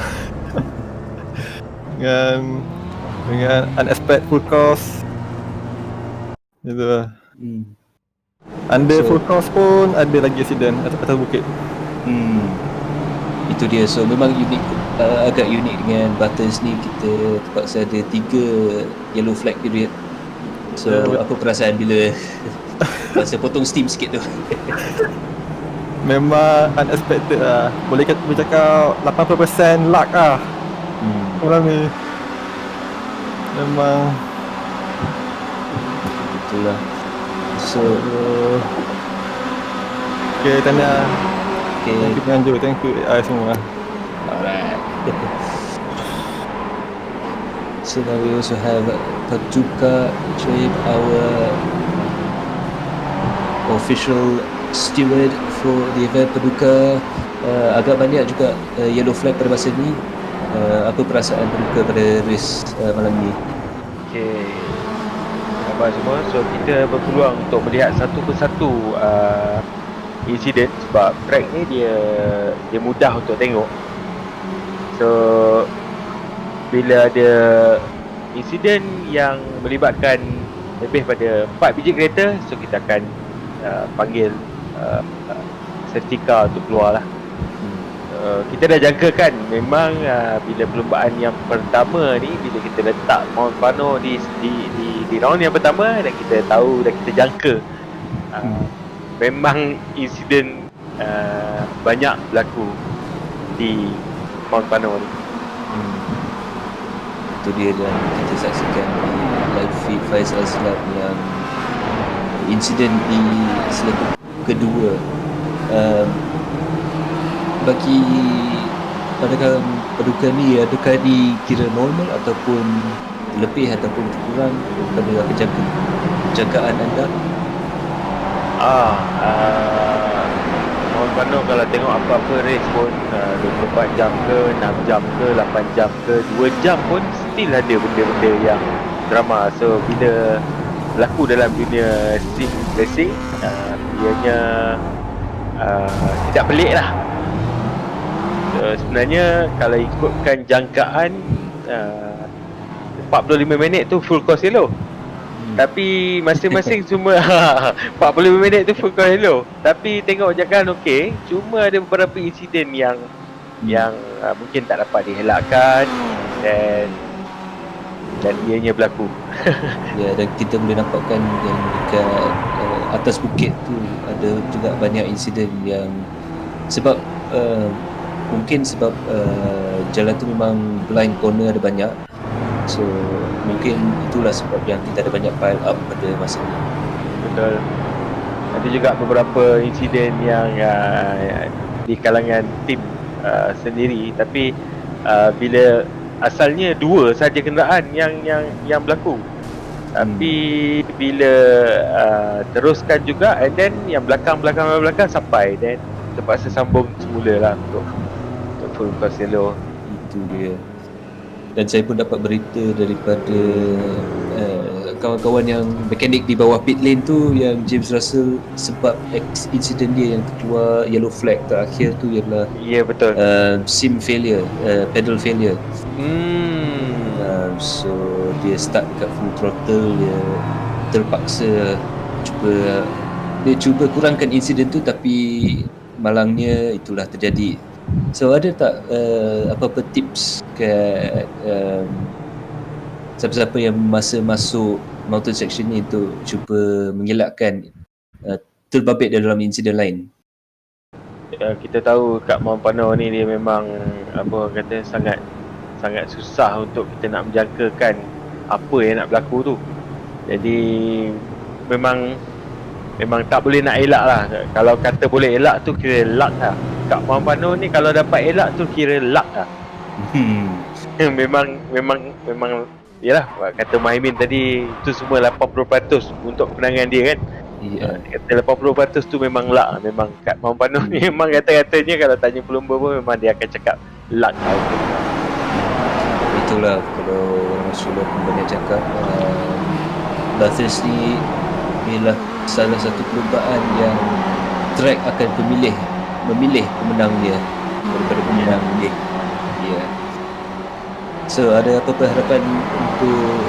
dengan unexpected full course. Gitu lah. Under full course pun ada lagi accident atas bukit. Itu dia. So memang unik, agak unik dengan Bathurst ni. Kita terpaksa ada 3 yellow flag period. So apa perasaan bila rasa potong steam sikit tu? Memang unexpected lah. Boleh cakap 80% luck lah. Orang ni memang itulah. So okay, tanya. Thank you Penganjur, thank you AI semua. Alright. So now we also have Paduka Jaib, our official steward for the event. Paduka, agak banyak juga yellow flag pada masa ni. Apa perasaan Paduka pada race malam ni? Okay, khabar semua. So kita berpeluang untuk melihat satu persatu insiden, sebab track ni dia mudah untuk tengok. So bila ada insiden yang melibatkan lebih pada 4 biji kereta, so kita akan panggil safety car untuk keluar lah. Kita dah jangkakan memang bila perlumbaan yang pertama ni, bila kita letak Mount Pano di round yang pertama, dan kita tahu dan kita jangka memang insiden banyak berlaku di Mount Pano ni. Itu dia, dan kita saksikan di live feed Faiz Azlan yang insiden di selepas kedua. Bagi Paduka ni, adakah dikira normal ataupun lebih ataupun kurang daripada jangkaan anda? Mount Pano kalau tengok apa-apa race pun 24 jam ke, 6 jam ke, 8 jam ke, 2 jam pun still ada benda-benda yang drama. So bila berlaku dalam dunia sim racing, ianya tidak pelik lah. Sebenarnya kalau ikutkan jangkaan 45 minit tu full course yellow. Tapi masing-masing semua 45 minit tu full course yellow. Tapi tengok jangkaan okey, cuma ada beberapa insiden yang mungkin tak dapat dielakkan, dan dan ianya berlaku. Ya, dan kita boleh nampakkan yang dekat atas bukit tu ada juga banyak insiden yang sebab mungkin sebab jalan tu memang blind corner ada banyak, so mungkin itulah sebab yang kita ada banyak pile up pada masa ni. Betul. Ada juga beberapa insiden yang di kalangan tim sendiri, tapi bila asalnya dua saja kenderaan yang berlaku, tapi bila teruskan juga, and then yang belakang sampai, then terpaksa sambung semula lah untuk full course yellow. Itu dia. Dan saya pun dapat berita daripada kawan-kawan yang mekanik di bawah pit lane tu, yang James Russell sebab insiden dia yang keluar yellow flag terakhir tu ialah Ya, betul. sim failure, pedal failure. Hmm. So dia start dekat full throttle, dia terpaksa cuba kurangkan insiden tu, tapi malangnya itulah terjadi. So ada tak apa-apa tips kat siapa-siapa yang masa masuk mountain section ni untuk cuba mengelakkan terbabit dalam insiden lain? Kita tahu kat Mount Pano ni dia memang apa kata sangat susah untuk kita nak menjangkakan apa yang nak berlaku tu. Jadi memang tak boleh nak elak lah. Kalau kata boleh elak tu kira luck lah. Kat Mount Pano ni kalau dapat elak tu kira luck lah. memang yalah, kata Muhaimin tadi tu semua 80% untuk kemenangan dia kan. Ya. Kata 80% tu memang luck. Memang kat Mount Pano ni memang kata-katanya kalau tanya pelumba pun memang dia akan cakap luck lah. Itulah kalau orang Australia pun banyak cakap Bathurst ni ialah salah satu perlumbaan yang track akan memilih pemenang dia daripada pemenang dia. Ya. So ada apa-apa harapan untuk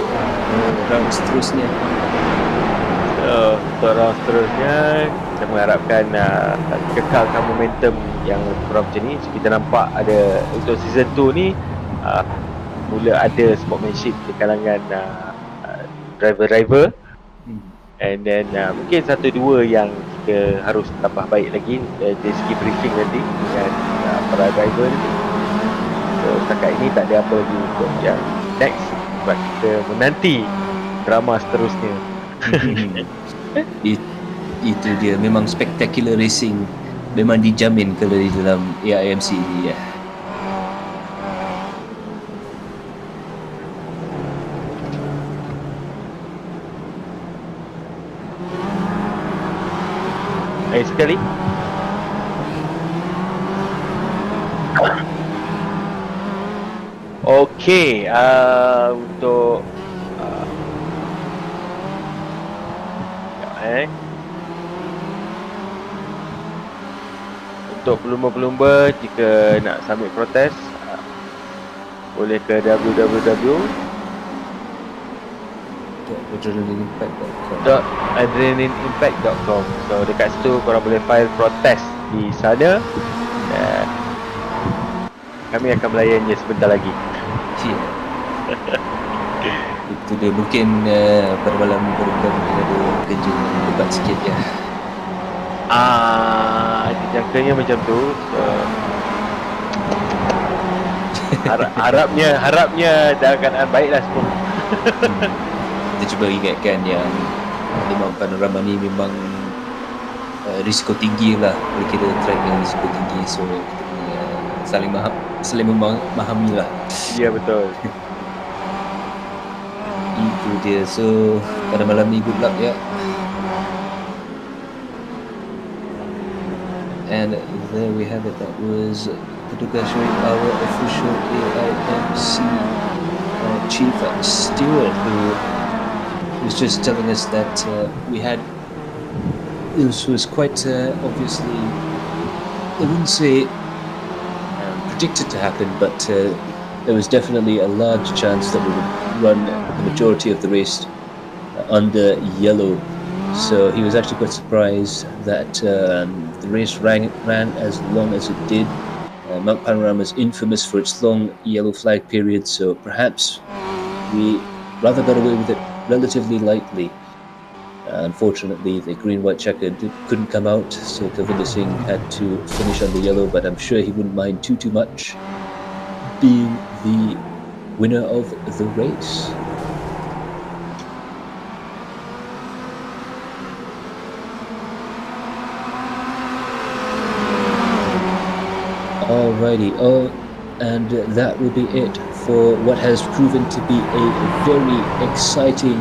round seterusnya? So untuk round seterusnya kita mengharapkan kekalkan momentum yang kurang macam ni. So, kita nampak ada untuk season 2 ni mula ada sportsmanship di kalangan driver-driver, and then mungkin 1-2 yang kita harus tambah baik lagi dari segi briefing nanti dengan para driver ni. So setakat ini tak ada apa lagi untuk yang next, sebab kita menanti drama seterusnya. Itu dia, memang spectacular racing memang dijamin kalau di dalam AIMC ni ya. Sekali okey, untuk untuk pelumba-pelumba jika nak submit protes boleh ke www.adrenalineImpact.com. So dekat situ korang boleh file protes di sana dan kami akan melayannya sebentar lagi. Itu dia, mungkin pada malam minggu mungkin ada kerja debat sikit ya. Dijangkanya macam tu. So, harapnya dalam keadaan baiklah semua. Kita cuba ingatkan yang memang panorama ni memang risiko tinggi lah, boleh kira track yang risiko tinggi, so kita kena saling memahami lah. Ya, betul. Itu dia. So pada malam ni good luck ya. And there we have it. That was Petugas showing our official AIMC chief steward, who was just telling us that we had, this was quite obviously, I wouldn't say predicted to happen, but there was definitely a large chance that we would run the majority of the race under yellow. So he was actually quite surprised that the race ran as long as it did. Mount Panorama is infamous for its long yellow flag period, so perhaps we rather got away with it relatively lightly. Unfortunately, the green-white checker couldn't come out, so Kavinder Singh had to finish on the yellow, but I'm sure he wouldn't mind too much being the winner of the race. Alrighty, and that will be it for what has proven to be a very exciting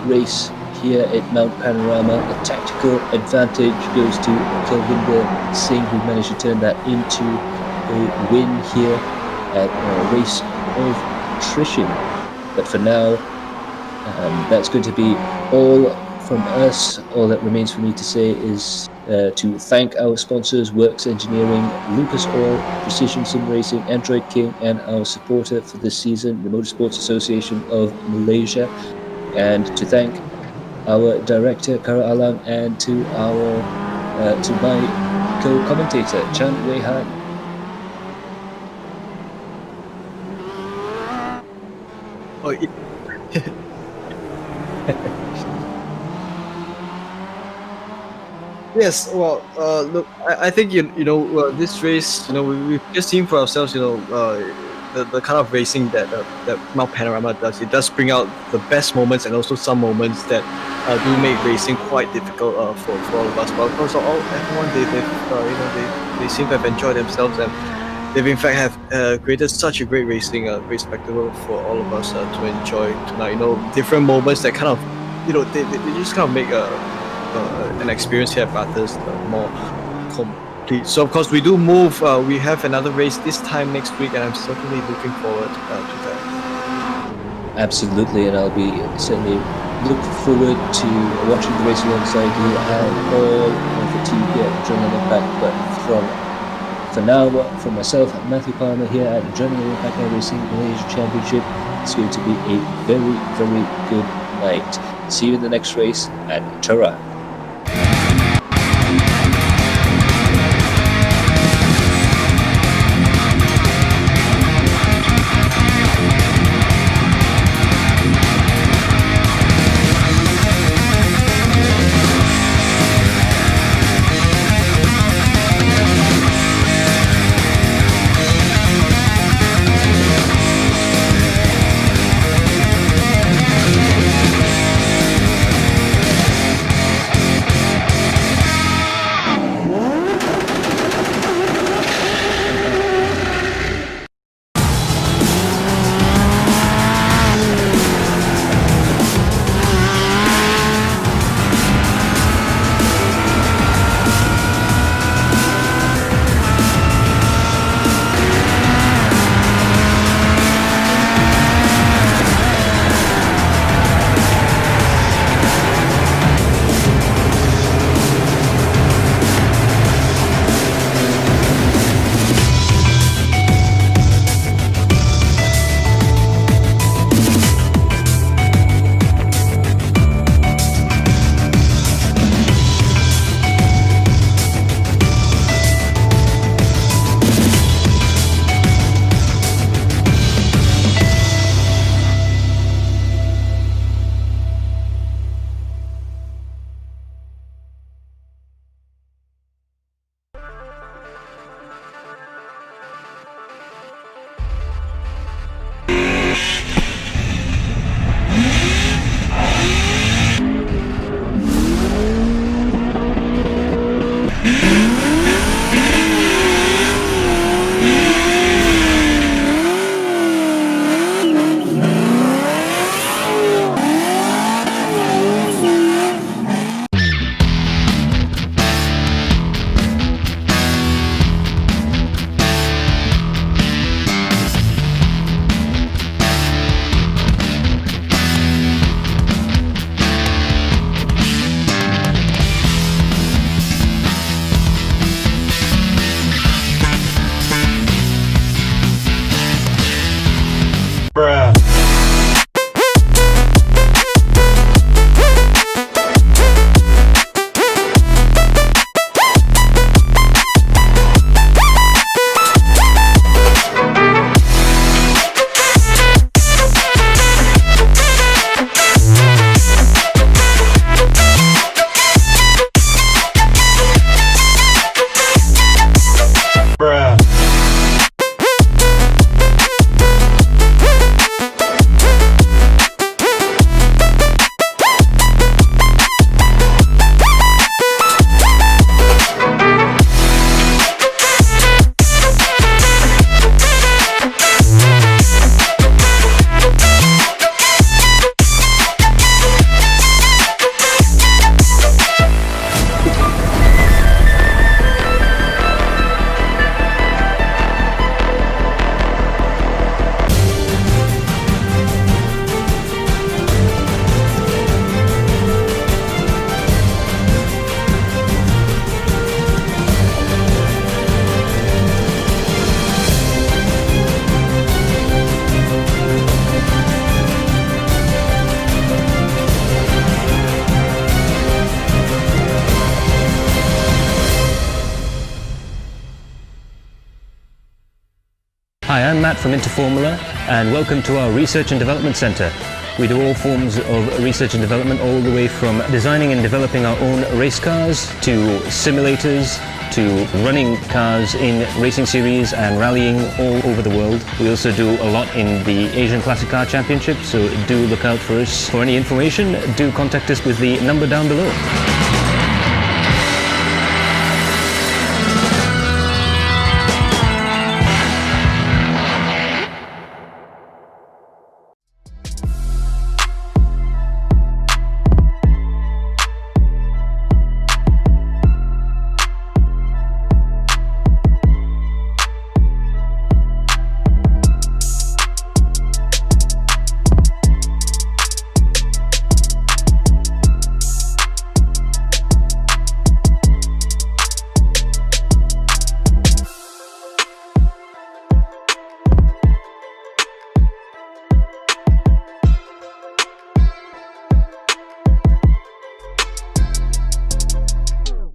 race here at Mount Panorama. A tactical advantage goes to Kavinder Singh, who managed to turn that into a win here at a race of attrition. But for now, that's going to be all from us. All that remains for me to say is to thank our sponsors, Works Engineering, Lucas Oil, Precision Sim Racing, Android King, and our supporter for this season, the Motorsports Association of Malaysia, and to thank our director Kara Alam, and to my co-commentator Chan Wei Han. Yes, well, look, I think this race, we've just seen for ourselves, the kind of racing that Mount Panorama does. It does bring out the best moments and also some moments that do make racing quite difficult for all of us. But of course, everyone they seem to have enjoyed themselves, and they've in fact have created such a great racing, great spectacle for all of us to enjoy tonight. Different moments that kind of, they just kind of make an experience here at Bathurst more complete. So of course we do move. We have another race this time next week, and I'm certainly looking forward to that. Absolutely, and I'll be certainly looking forward to watching the race alongside you and all of the team here at Adrenaline Impact. But for now, from myself, Matthew Palmer here at Adrenaline Impact iRacing Malaysia Championship, it's going to be a very, very good night. See you in the next race, and Tara. Hi, I'm Matt from Interformula, and welcome to our Research and Development Centre. We do all forms of research and development, all the way from designing and developing our own race cars to simulators to running cars in racing series and rallying all over the world. We also do a lot in the Asian Classic Car Championship, so do look out for us. For any information, do contact us with the number down below.